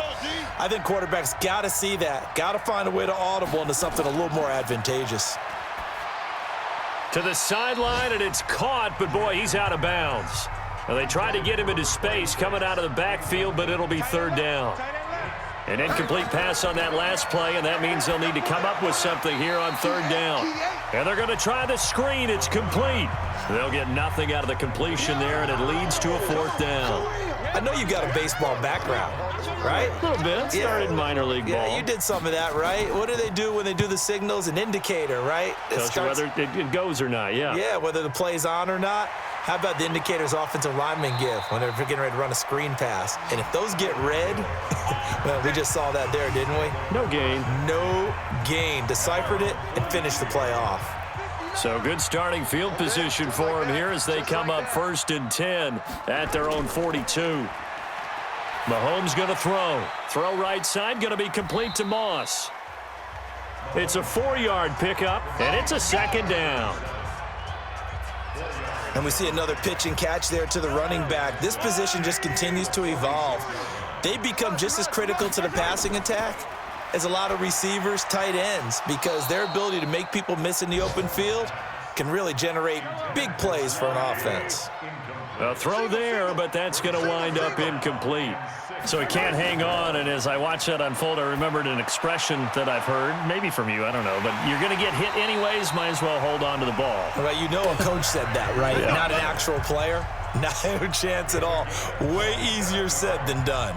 I think quarterbacks got to see that. Got to find a way to audible into something a little more advantageous. To the sideline, and it's caught, but boy, he's out of bounds. Now, they tried to get him into space coming out of the backfield, but it'll be third down. An incomplete pass on that last play, and that means they'll need to come up with something here on third down. And they're going to try the screen. It's complete. They'll get nothing out of the completion there, and it leads to a 4th down. I know you got a baseball background, right? A little bit. Started minor league ball. Yeah, you did some of that, right? What do they do when they do the signals? An indicator, right? Tells you whether it goes or not, yeah. Yeah, whether the play's on or not. How about the indicators offensive linemen give when they're getting ready to run a screen pass? And if those get red, well, we just saw that there, didn't we? No gain. No gain. Deciphered it and finished the play off. So good starting field position for him here as they come up 1st and 10 at their own 42. Mahomes going to throw. Throw right side, going to be complete to Moss. It's a 4-yard pickup, and it's a 2nd down. And we see another pitch and catch there to the running back. This position just continues to evolve. They become just as critical to the passing attack as a lot of receivers, tight ends, because their ability to make people miss in the open field can really generate big plays for an offense. A throw there, but that's going to wind up incomplete. So he can't hang on, and as I watch that unfold, I remembered an expression that I've heard, maybe from you, I don't know, but you're going to get hit anyways, might as well hold on to the ball. Well, you know a coach said that, right? Yeah. Not an actual player. Not a chance at all. Way easier said than done.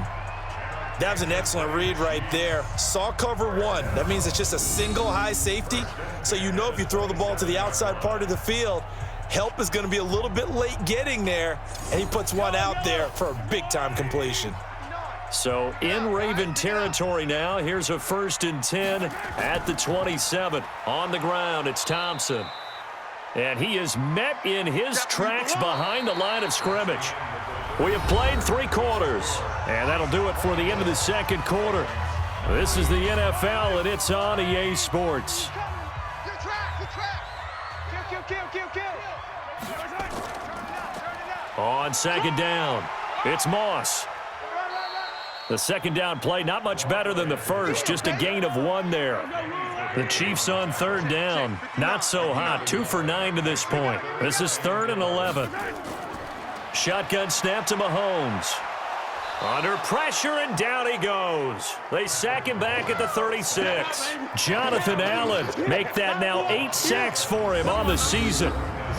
That was an excellent read right there. Saw cover 1. That means it's just a single high safety. So you know if you throw the ball to the outside part of the field, help is going to be a little bit late getting there, and he puts one out there for a big-time completion. So in Raven territory now, here's a 1st and 10 at the 27. On the ground, it's Thompson. And he is met in his tracks behind the line of scrimmage. We have played 3 quarters, and that'll do it for the end of the 2nd quarter. This is the NFL, and it's on EA Sports. On 2nd down, it's Moss. The 2nd down play, not much better than the first, just a gain of 1 there. The Chiefs on 3rd down, not so hot, 2 for 9 to this point. This is 3rd and 11. Shotgun snap to Mahomes. Under pressure, and down he goes. They sack him back at the 36. Jonathan Allen make that now 8 sacks for him on the season.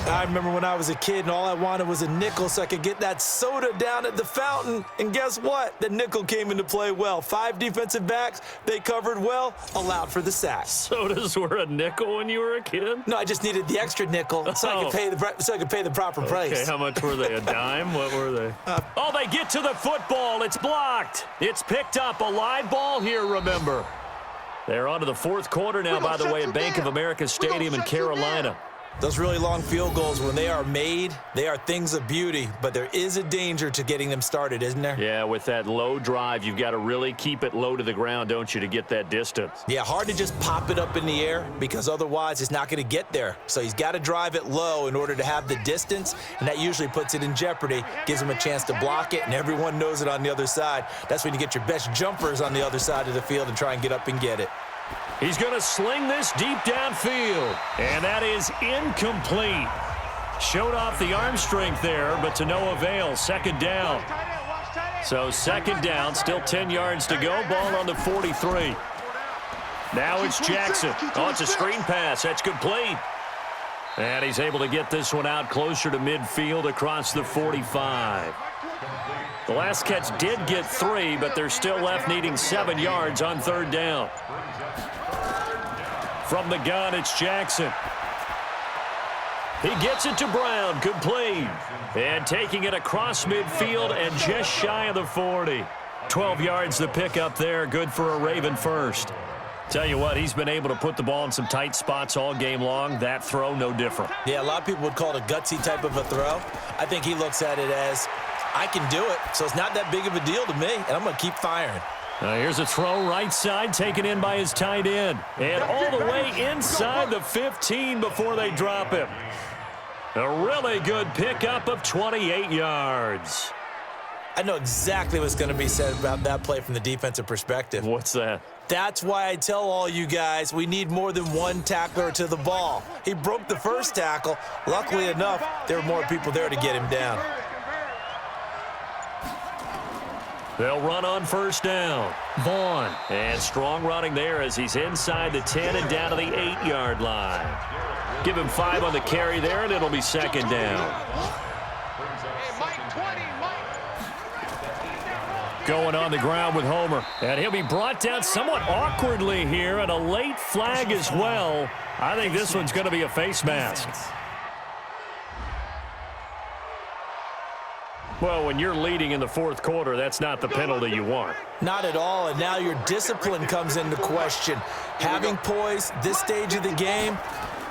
I remember when I was a kid and all I wanted was a nickel so I could get that soda down at the fountain. And guess what? The nickel came into play well. 5 defensive backs, they covered well, allowed for the sack. Sodas were a nickel when you were a kid? No, I just needed the extra nickel so I could pay the proper price. Okay, how much were they? A dime? What were they? Oh, they get to the football. It's blocked. It's picked up. A live ball here, remember. They're on to the 4th quarter now, by the way, at Bank of America Stadium in Carolina. Those really long field goals, when they are made, they are things of beauty, but there is a danger to getting them started, isn't there? Yeah, with that low drive, you've got to really keep it low to the ground, don't you, to get that distance? Yeah, hard to just pop it up in the air because otherwise it's not going to get there. So he's got to drive it low in order to have the distance, and that usually puts it in jeopardy, gives him a chance to block it, and everyone knows it on the other side. That's when you get your best jumpers on the other side of the field and try and get up and get it. He's going to sling this deep downfield, and that is incomplete. Showed off the arm strength there, but to no avail. 2nd down. So 2nd down, still 10 yards to go. Ball on the 43. Now it's Jackson. Oh, it's a screen pass. That's complete. And he's able to get this one out closer to midfield across the 45. The last catch did get 3, but they're still left needing 7 yards on 3rd down. From the gun, it's Jackson. He gets it to Brown, complete. And taking it across midfield and just shy of the 40. 12 yards the pickup there, good for a Raven first. Tell you what, he's been able to put the ball in some tight spots all game long. That throw, no different. Yeah, a lot of people would call it a gutsy type of a throw. I think he looks at it as, I can do it, so it's not that big of a deal to me, and I'm going to keep firing. Here's a throw right side, taken in by his tight end. And all the way inside the 15 before they drop him. A really good pickup of 28 yards. I know exactly what's going to be said about that play from the defensive perspective. What's that? That's why I tell all you guys we need more than one tackler to the ball. He broke the first tackle. Luckily enough, there were more people there to get him down. They'll run on 1st down. Vaughn. And strong running there as he's inside the 10 and down to the 8-yard line. Give him 5 on the carry there, and it'll be 2nd down. Going on the ground with Homer. And he'll be brought down somewhat awkwardly here, and a late flag as well. I think this one's going to be a face mask. Well, when you're leading in the 4th quarter, that's not the penalty you want. Not at all, and now your discipline comes into question. Having poise this stage of the game,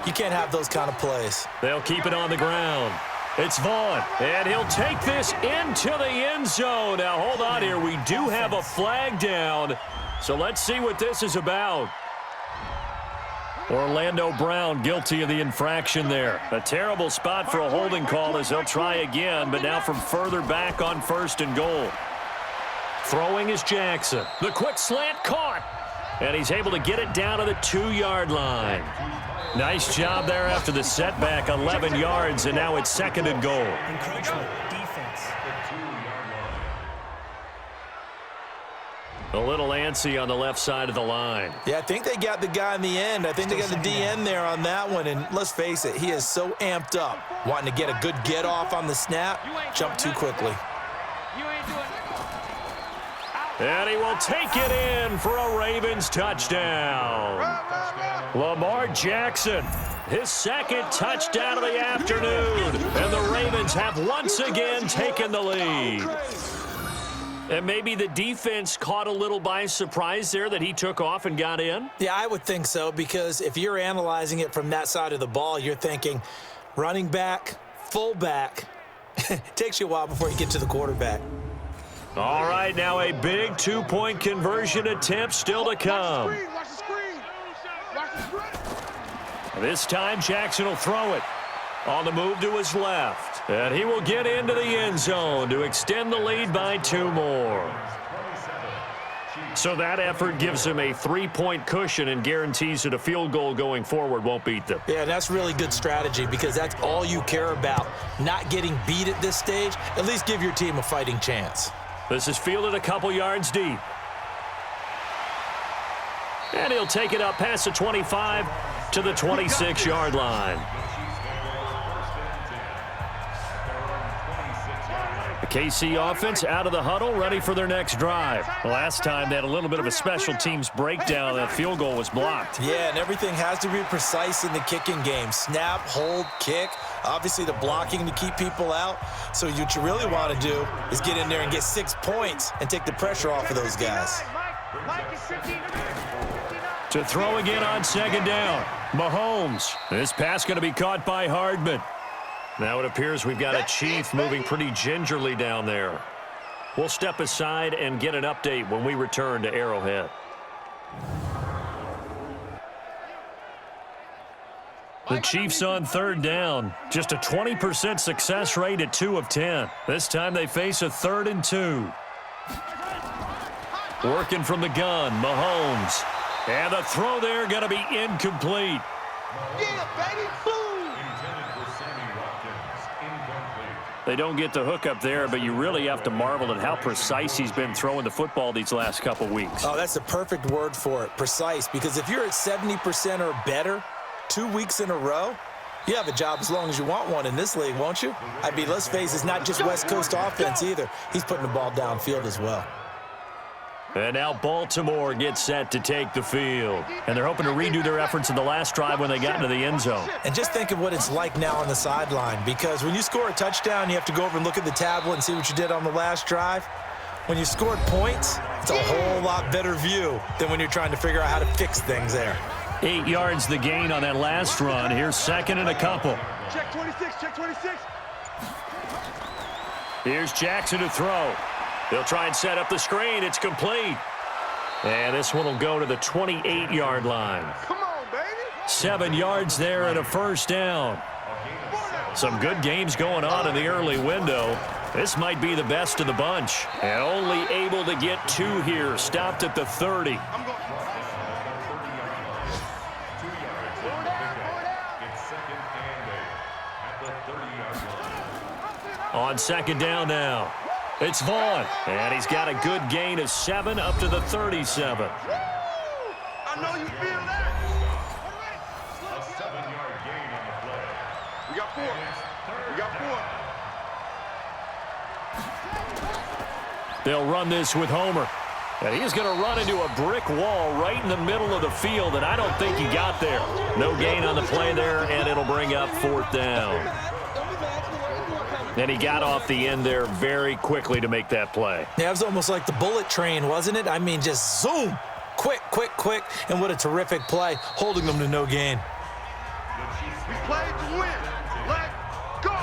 you can't have those kind of plays. They'll keep it on the ground. It's Vaughn, and he'll take this into the end zone. Now, hold on here. We do have a flag down, so let's see what this is about. Orlando Brown guilty of the infraction there. A terrible spot for a holding call as they'll try again, but now from further back on 1st and goal. Throwing is Jackson. The quick slant caught, and he's able to get it down to the 2-yard line. Nice job there after the setback, 11 yards, and now it's 2nd and goal. Encroachment, defense. A little antsy on the left side of the line. Yeah, I think they got the guy in the end. I think they got the DN there on that one, and let's face it, he is so amped up, wanting to get a good get-off on the snap, jump too quickly. And he will take it in for a Ravens touchdown. Lamar Jackson, his 2nd touchdown of the afternoon. And the Ravens have once again taken the lead. And maybe the defense caught a little by surprise there that he took off and got in? Yeah, I would think so, because if you're analyzing it from that side of the ball, you're thinking running back, fullback. It takes you a while before you get to the quarterback. All right, now a big 2-point conversion attempt still to come. This time, Jackson will throw it. On the move to his left. And he will get into the end zone to extend the lead by 2 more. So that effort gives him a 3-point cushion and guarantees that a field goal going forward won't beat them. Yeah, that's really good strategy because that's all you care about. Not getting beat at this stage, at least give your team a fighting chance. This is fielded a couple yards deep. And he'll take it up past the 25 to the 26-yard line. The KC offense out of the huddle, ready for their next drive. Last time they had a little bit of a special teams breakdown. That field goal was blocked. Yeah, and everything has to be precise in the kicking game. Snap, hold, kick. Obviously the blocking to keep people out. So what you really want to do is get in there and get 6 points and take the pressure off of those guys. To throw again on second down. Mahomes. This pass going to be caught by Hardman. Now it appears we've got a Chief moving pretty gingerly down there. We'll step aside and get an update when we return to Arrowhead. The Chiefs on third down. Just a 20% success rate at 2 of 10. This time they face a 3rd and 2. Working from the gun, Mahomes. And the throw there going to be incomplete. Yeah, baby, boom! They don't get the hook up there, but you really have to marvel at how precise he's been throwing the football these last couple weeks. Oh, that's the perfect word for it, precise, because if you're at 70% or better 2 weeks in a row, you have a job as long as you want one in this league, won't you? I mean, let's face it, it's not just West Coast offense either. He's putting the ball downfield as well. And now Baltimore gets set to take the field. And they're hoping to redo their efforts in the last drive when they got into the end zone. And just think of what it's like now on the sideline, because when you score a touchdown, you have to go over and look at the tablet and see what you did on the last drive. When you scored points, it's a whole lot better view than when you're trying to figure out how to fix things there. 8 yards the gain on that last run. Here's second and a couple. Check 26, check 26. Here's Jackson to throw. They'll try and set up the screen. It's complete. And this one will go to the 28-yard line. Come on, baby. 7 yards there and a first down. Some good games going on in the early window. This might be the best of the bunch. And only able to get 2 here. Stopped at the 30. On second down now. It's Vaughn, and he's got a good gain of 7 up to the 37. I know you feel that. A 7-yard gain on the play. We got 4. We got 4. They'll run this with Homer. And he's going to run into a brick wall right in the middle of the field, and I don't think he got there. No gain on the play there, and it'll bring up 4th down. And he got off the end there very quickly to make that play. Yeah, it was almost like the bullet train, wasn't it? I mean, just zoom, quick, quick, quick, and what a terrific play, holding them to no gain. We played to win. Let's go.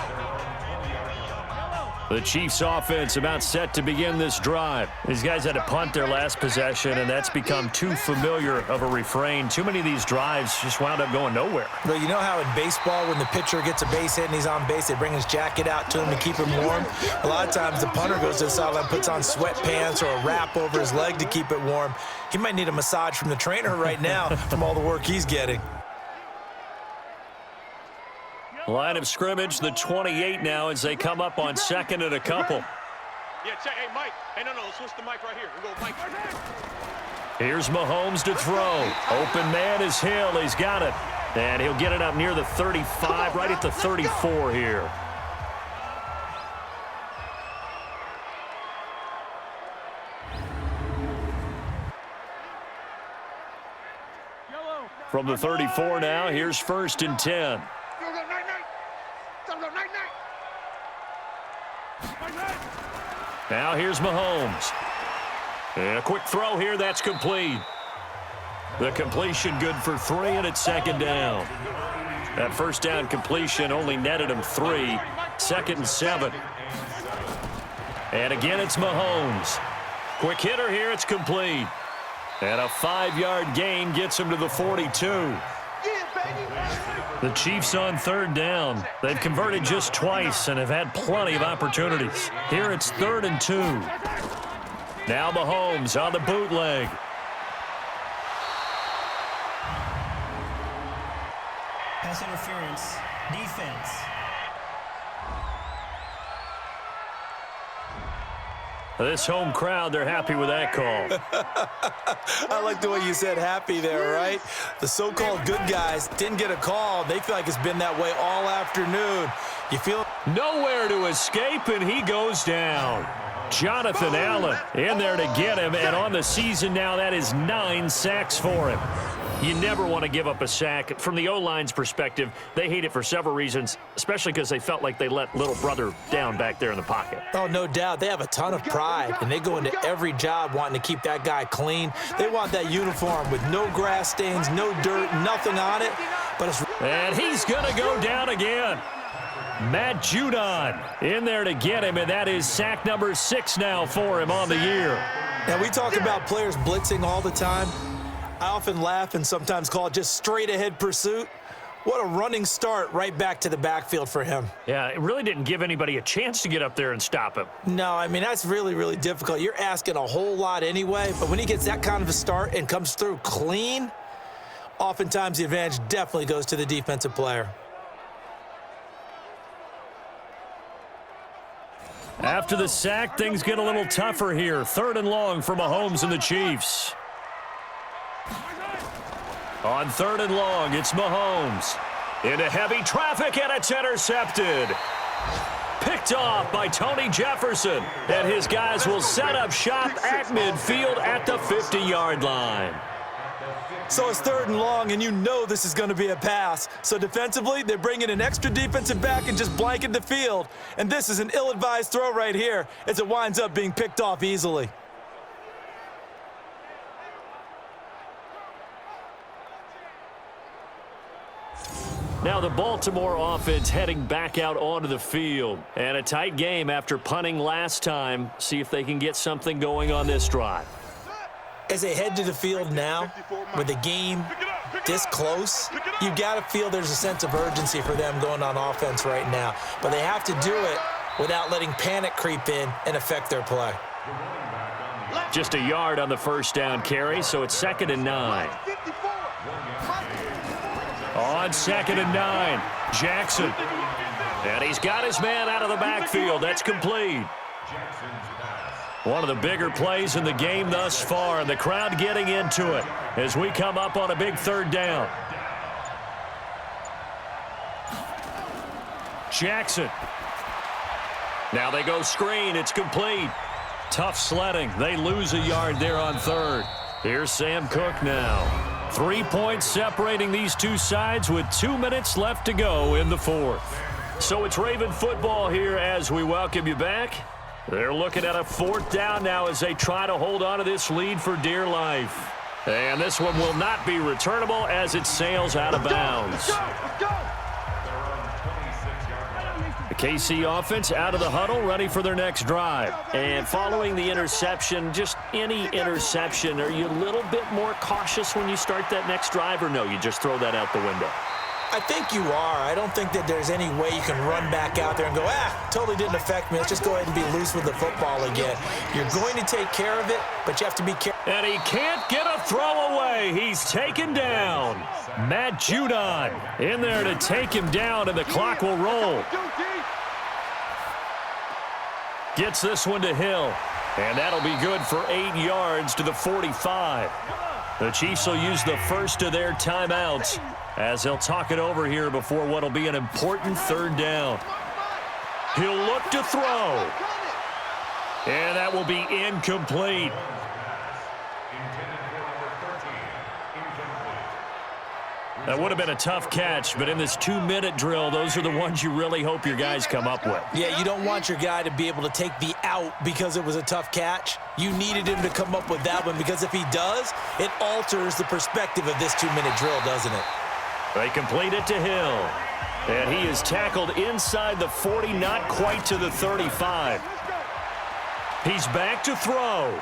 The Chiefs offense about set to begin this drive. These guys had to punt their last possession, and that's become too familiar of a refrain. Too many of these drives just wound up going nowhere. But you know how in baseball, when the pitcher gets a base hit and he's on base, they bring his jacket out to him to keep him warm? A lot of times the punter goes to the sideline, puts on sweatpants or a wrap over his leg to keep it warm. He might need a massage from the trainer right now from all the work he's getting. Line of scrimmage, the 28 now as they come up on second and a couple. Yeah, check. Hey, Mike. Hey, no, switch the mic right here. We go, Mike. Here's Mahomes to throw. Open man is Hill. He's got it. And he'll get it up near the 35, right at the 34 here. From the 34 now, here's 1st and 10. Now here's Mahomes. And a quick throw here, that's complete. The completion good for 3, and it's second down. That first down completion only netted him 3. 2nd and 7. And again, it's Mahomes. Quick hitter here, it's complete. And a 5-yard gain gets him to the 42. The Chiefs on third down. They've converted just twice and have had plenty of opportunities. Here it's 3rd and 2. Now Mahomes on the bootleg. Pass interference. Defense. This home crowd, they're happy with that call. I like the way you said happy there, right? The so-called good guys didn't get a call. They feel like it's been that way all afternoon. You feel Nowhere to escape, and he goes down. Jonathan Allen in there to get him, and on the season now, that is 9 sacks for him. You never want to give up a sack. From the O-line's perspective, they hate it for several reasons, especially because they felt like they let little brother down back there in the pocket. Oh, no doubt. They have a ton of pride, and they go into every job wanting to keep that guy clean. They want that uniform with no grass stains, no dirt, nothing on it. But it's And he's going to go down again. Matt Judon in there to get him, and that is sack number 6 now for him on the year. Now, we talk about players blitzing all the time. I often laugh and sometimes call it just straight-ahead pursuit. What a running start right back to the backfield for him. Yeah, it really didn't give anybody a chance to get up there and stop him. No, I mean, that's really, really difficult. You're asking a whole lot anyway, but when he gets that kind of a start and comes through clean, oftentimes the advantage definitely goes to the defensive player. After the sack, things get a little tougher here. 3rd and long for Mahomes and the Chiefs. On 3rd and long, it's Mahomes. Into heavy traffic, and it's intercepted. Picked off by Tony Jefferson. And his guys will set up shop at midfield at the 50-yard line. So it's 3rd and long, and you know this is going to be a pass. So defensively, they're bringing an extra defensive back and just blanket the field. And this is an ill-advised throw right here as it winds up being picked off easily. Now the Baltimore offense heading back out onto the field. And a tight game after punting last time. See if they can get something going on this drive. As they head to the field now, with the game this close, you got to feel there's a sense of urgency for them going on offense right now. But they have to do it without letting panic creep in and affect their play. Just a yard on the first down carry, so it's 2nd and 9. On 2nd and 9, Jackson. And he's got his man out of the backfield. That's complete. One of the bigger plays in the game thus far, and the crowd getting into it as we come up on a big 3rd down. Jackson. Now they go screen. It's complete. Tough sledding. They lose a yard there on 3rd. Here's Sam Cook now. 3 points separating these two sides with 2 minutes left to go in the 4th. So it's Raven football here as we welcome you back. They're looking at a 4th down now as they try to hold on to this lead for dear life. And this one will not be returnable as it sails out of bounds. The KC offense out of the huddle, ready for their next drive. And following the interception, just any interception, are you a little bit more cautious when you start that next drive, or no, you just throw that out the window? I think you are. I don't think that there's any way you can run back out there and go, totally didn't affect me. Let's just go ahead and be loose with the football again. You're going to take care of it, but you have to be careful. And he can't get a throw away. He's taken down. Matt Judon in there to take him down, and the clock will roll. Gets this one to Hill, and that'll be good for 8 yards to the 45. The Chiefs will use the first of their timeouts as they'll talk it over here before what will be an important 3rd down. He'll look to throw, and that will be incomplete. That would have been a tough catch, but in this 2-minute drill, those are the ones you really hope your guys come up with. Yeah, you don't want your guy to be able to take the out because it was a tough catch. You needed him to come up with that one, because if he does, it alters the perspective of this 2-minute drill, doesn't it? They complete it to Hill, and he is tackled inside the 40, not quite to the 35. He's back to throw.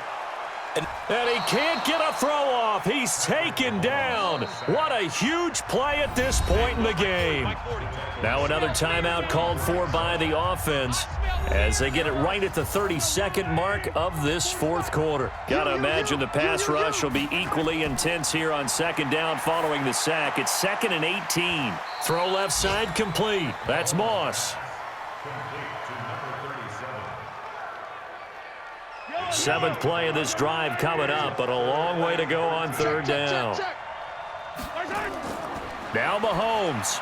And And he can't get a throw off. He's taken down. What a huge play at this point in the game. Now another timeout called for by the offense as they get it right at the 32nd mark of this fourth quarter. Got to imagine the pass rush will be equally intense here on second down following the sack. It's 2nd and 18. Throw left side complete. That's Moss. 7th play of this drive coming up, but a long way to go on third down. Now Mahomes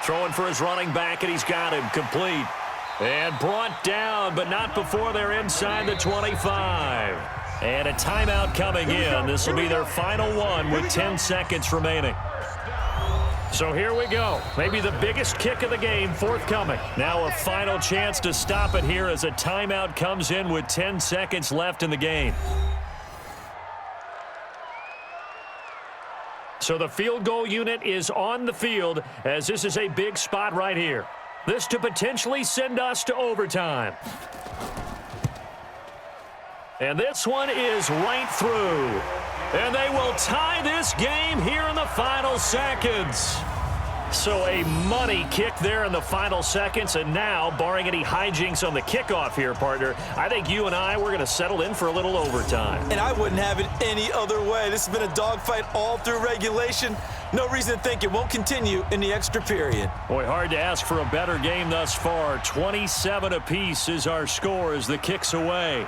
throwing for his running back, and he's got him complete. And brought down, but not before they're inside the 25. And a timeout coming in. This will be their final one with 10 seconds remaining. So here we go. Maybe the biggest kick of the game forthcoming. Now a final chance to stop it here as a timeout comes in with 10 seconds left in the game. So the field goal unit is on the field as this is a big spot right here. This to potentially send us to overtime. And this one is right through. And they will tie this game here in the final seconds. So a money kick there in the final seconds. And now, barring any hijinks on the kickoff here, partner, I think you and I, we're going to settle in for a little overtime. And I wouldn't have it any other way. This has been a dogfight all through regulation. No reason to think it won't continue in the extra period. Boy, hard to ask for a better game thus far. 27 apiece is our score as the kick's away.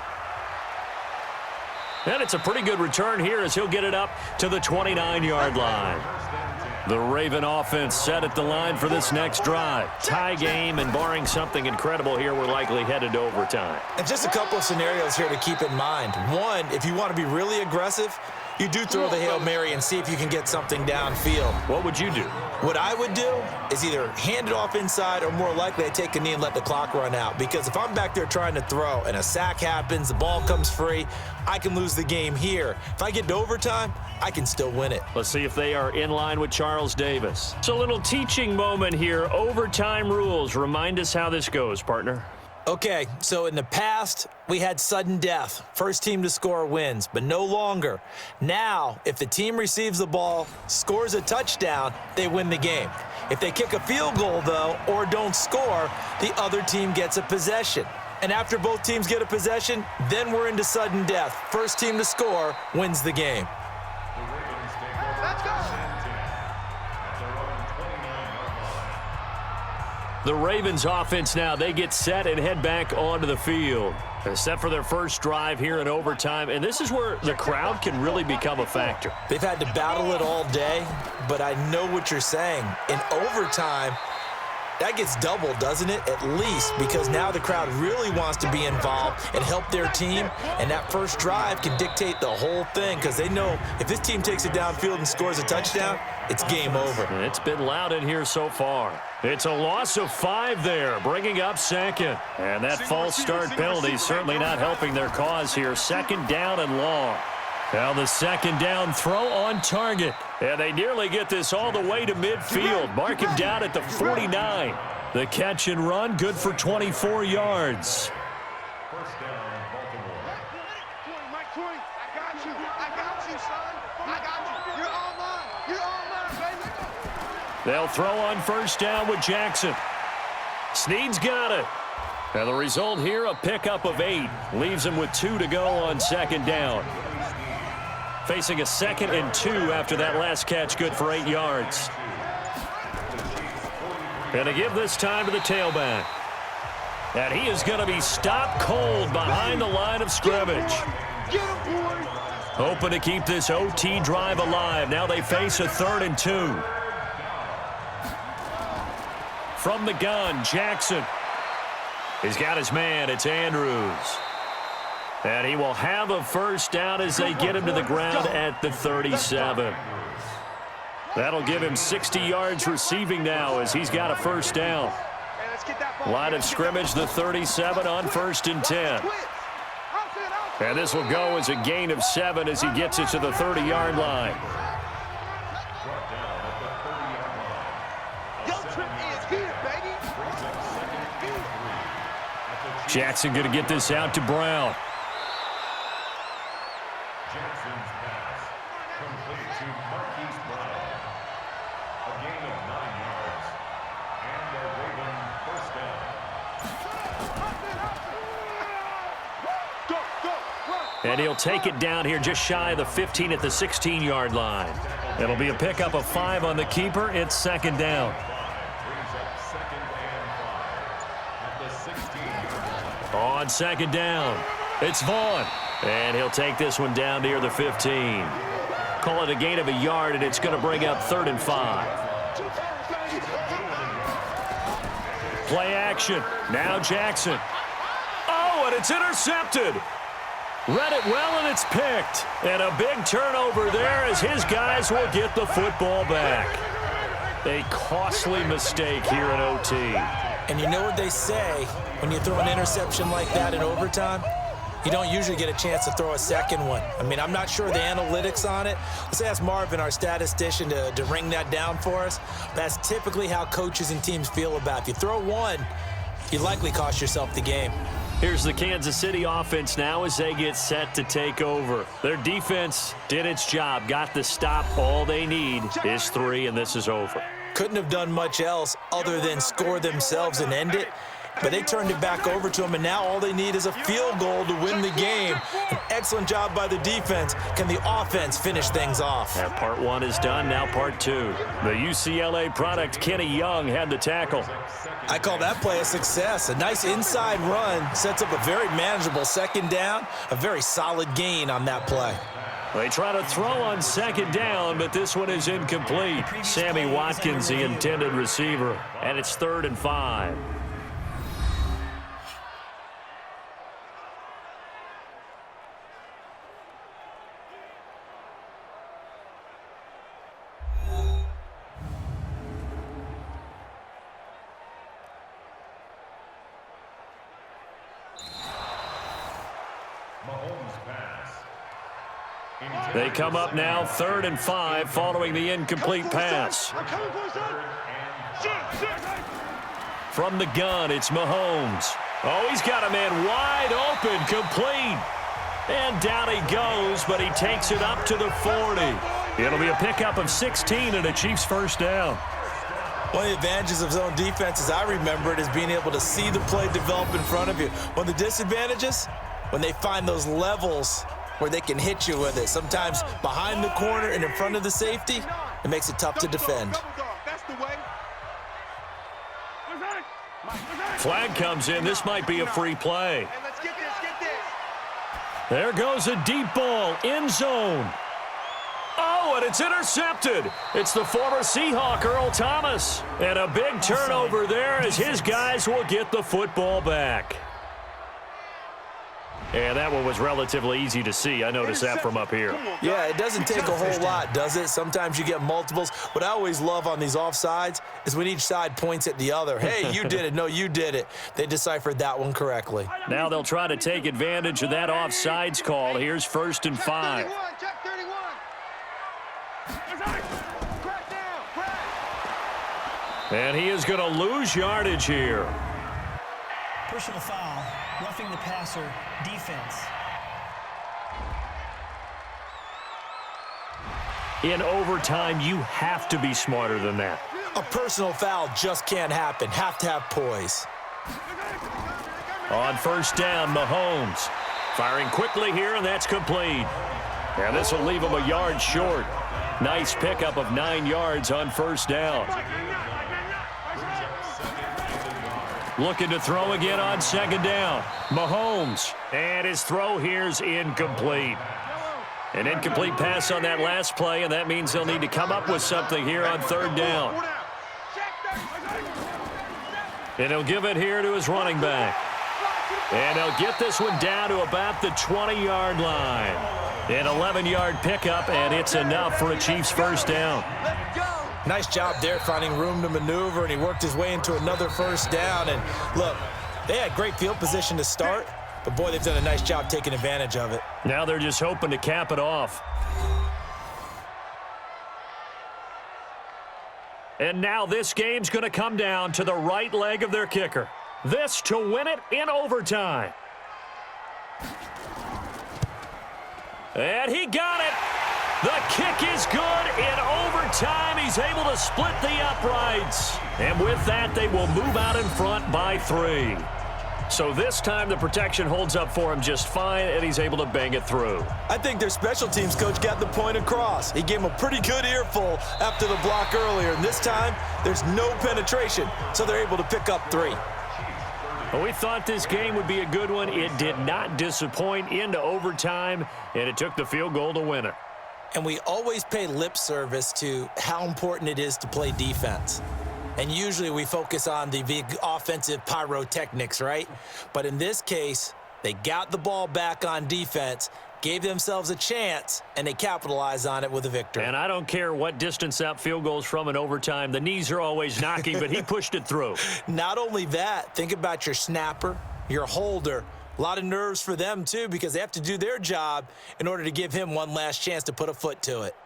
And it's a pretty good return here as he'll get it up to the 29-yard line. The Raven offense set at the line for this next drive. Tie game, and barring something incredible here, we're likely headed to overtime. And just a couple of scenarios here to keep in mind. One, if you want to be really aggressive, you do throw the Hail Mary and see if you can get something downfield. What would you do? What I would do is either hand it off inside or more likely I take a knee and let the clock run out. Because if I'm back there trying to throw and a sack happens, the ball comes free, I can lose the game here. If I get to overtime, I can still win it. Let's see if they are in line with Charles Davis. It's a little teaching moment here. Overtime rules. Remind us how this goes, partner. Okay, so in the past, we had sudden death. First team to score wins, but no longer. Now, if the team receives the ball, scores a touchdown, they win the game. If they kick a field goal, though, or don't score, the other team gets a possession. And after both teams get a possession, then we're into sudden death. First team to score wins the game. Let's go. The Ravens offense now, they get set and head back onto the field. They're set for their first drive here in overtime, and this is where the crowd can really become a factor. They've had to battle it all day, but I know what you're saying. In overtime, that gets doubled, doesn't it? At least, because now the crowd really wants to be involved and help their team, and that first drive can dictate the whole thing because they know if this team takes it downfield and scores a touchdown, it's game over. It's been loud in here so far. It's a loss of 5 there, bringing up second. And that false start penalty certainly not helping their cause here. Second down and long. Now the second down throw on target. And they nearly get this all the way to midfield. Mark him down at the 49. The catch and run, good for 24 yards. First down, Baltimore. Mike 20, I got you. I got you, son. I got you. You're all mine. You're all mine, baby. They'll throw on first down with Jackson. Snead's got it. And the result here, a pickup of 8. Leaves him with 2 to go on second down. Facing a 2nd and 2 after that last catch, good for 8 yards. And to give this time to the tailback. And he is going to be stopped cold behind the line of scrimmage. Hoping to keep this OT drive alive. Now they face a 3rd and 2. From the gun, Jackson. He's got his man. It's Andrews. And he will have a first down as they get him to the ground at the 37. That'll give him 60 yards receiving now as he's got a first down. Line of scrimmage, the 37 on 1st and 10. And this will go as a gain of 7 as he gets it to the 30-yard line. Jackson going to get this out to Brown. Jackson's pass complete to Marquise Brown. A gain of 9 yards. And a Raven first down. And he'll take it down here just shy of the 15 at the 16-yard line. It'll be a pickup of 5 on the keeper. It's second down. Brings up 2nd and 5 at the 16-yard line. On second down, it's Vaughn. And he'll take this one down near the 15. Call it a gain of a yard, and it's going to bring up 3rd and 5. Play action. Now Jackson. Oh, and it's intercepted. Read it well, and it's picked. And a big turnover there as his guys will get the football back. A costly mistake here in OT. And you know what they say, when you throw an interception like that in overtime, you don't usually get a chance to throw a second one. I mean, I'm not sure the analytics on it. Let's ask Marvin, our statistician, to ring that down for us. That's typically how coaches and teams feel about it. If you throw one, you likely cost yourself the game. Here's the Kansas City offense now as they get set to take over. Their defense did its job, got the stop. All they need is 3, and this is over. Couldn't have done much else other than score themselves and end it. But they turned it back over to them, and now all they need is a field goal to win the game. An excellent job by the defense. Can the offense finish things off? That part 1 is done, now part 2. The UCLA product, Kenny Young, had the tackle. I call that play a success. A nice inside run sets up a very manageable second down. A very solid gain on that play. They try to throw on second down, but this one is incomplete. Sammy Watkins, the intended receiver, and it's 3rd and 5. Mahomes pass. They come up now 3rd and 5 following the incomplete pass. From the gun, it's Mahomes. Oh, he's got a man wide open, complete. And down he goes, but he takes it up to the 40. It'll be a pickup of 16 and a Chiefs first down. One of the advantages of zone defense, as I remember it, is being able to see the play develop in front of you. One of the disadvantages, when they find those levels where they can hit you with it. Sometimes behind the corner and in front of the safety, it makes it tough to defend. Flag comes in. This might be a free play. There goes a deep ball, end zone. Oh, and it's intercepted. It's the former Seahawk, Earl Thomas. And a big turnover there as his guys will get the football back. And that one was relatively easy to see. I noticed that from up here. Yeah, it doesn't take a whole lot, does it? Sometimes you get multiples. What I always love on these offsides is when each side points at the other. Hey, you did it. No, you did it. They deciphered that one correctly. Now they'll try to take advantage of that offsides call. Here's 1st and 5. And he is going to lose yardage here. Personal foul, roughing the passer, defense. In overtime, you have to be smarter than that. A personal foul just can't happen. Have to have poise. On 1st down, Mahomes. Firing quickly here, and that's complete. And this will leave him a yard short. Nice pickup of 9 yards on 1st down. Looking to throw again on 2nd down. Mahomes. And his throw here's incomplete. An incomplete pass on that last play, and that means they'll need to come up with something here on 3rd down. And he'll give it here to his running back. And he'll get this one down to about the 20-yard line. An 11-yard pickup, and it's enough for a Chiefs first down. Nice job there finding room to maneuver, and he worked his way into another 1st down. And look, they had great field position to start, but boy, they've done a nice job taking advantage of it. Now they're just hoping to cap it off. And now this game's going to come down to the right leg of their kicker. This to win it in overtime. And he got it. The kick is good. In overtime, he's able to split the uprights. And with that, they will move out in front by 3. So this time, the protection holds up for him just fine, and he's able to bang it through. I think their special teams coach got the point across. He gave him a pretty good earful after the block earlier, and this time, there's no penetration, so they're able to pick up 3. Well, we thought this game would be a good one. It did not disappoint into overtime, and it took the field goal to win it. And we always pay lip service to how important it is to play defense. And usually we focus on the big offensive pyrotechnics, right? But in this case, they got the ball back on defense, gave themselves a chance, and they capitalized on it with a victory. And I don't care what distance that field goes from in overtime. The knees are always knocking, but he pushed it through. Not only that, think about your snapper, your holder. A lot of nerves for them, too, because they have to do their job in order to give him one last chance to put a foot to it.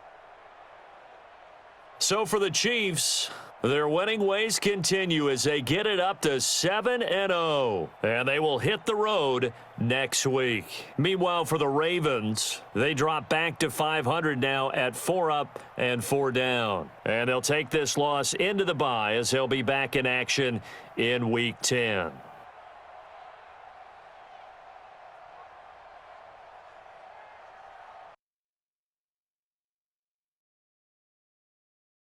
So for the Chiefs, their winning ways continue as they get it up to 7-0, and they will hit the road next week. Meanwhile, for the Ravens, they drop back to 500 now at 4 up and 4 down. And they'll take this loss into the bye as they'll be back in action in Week 10.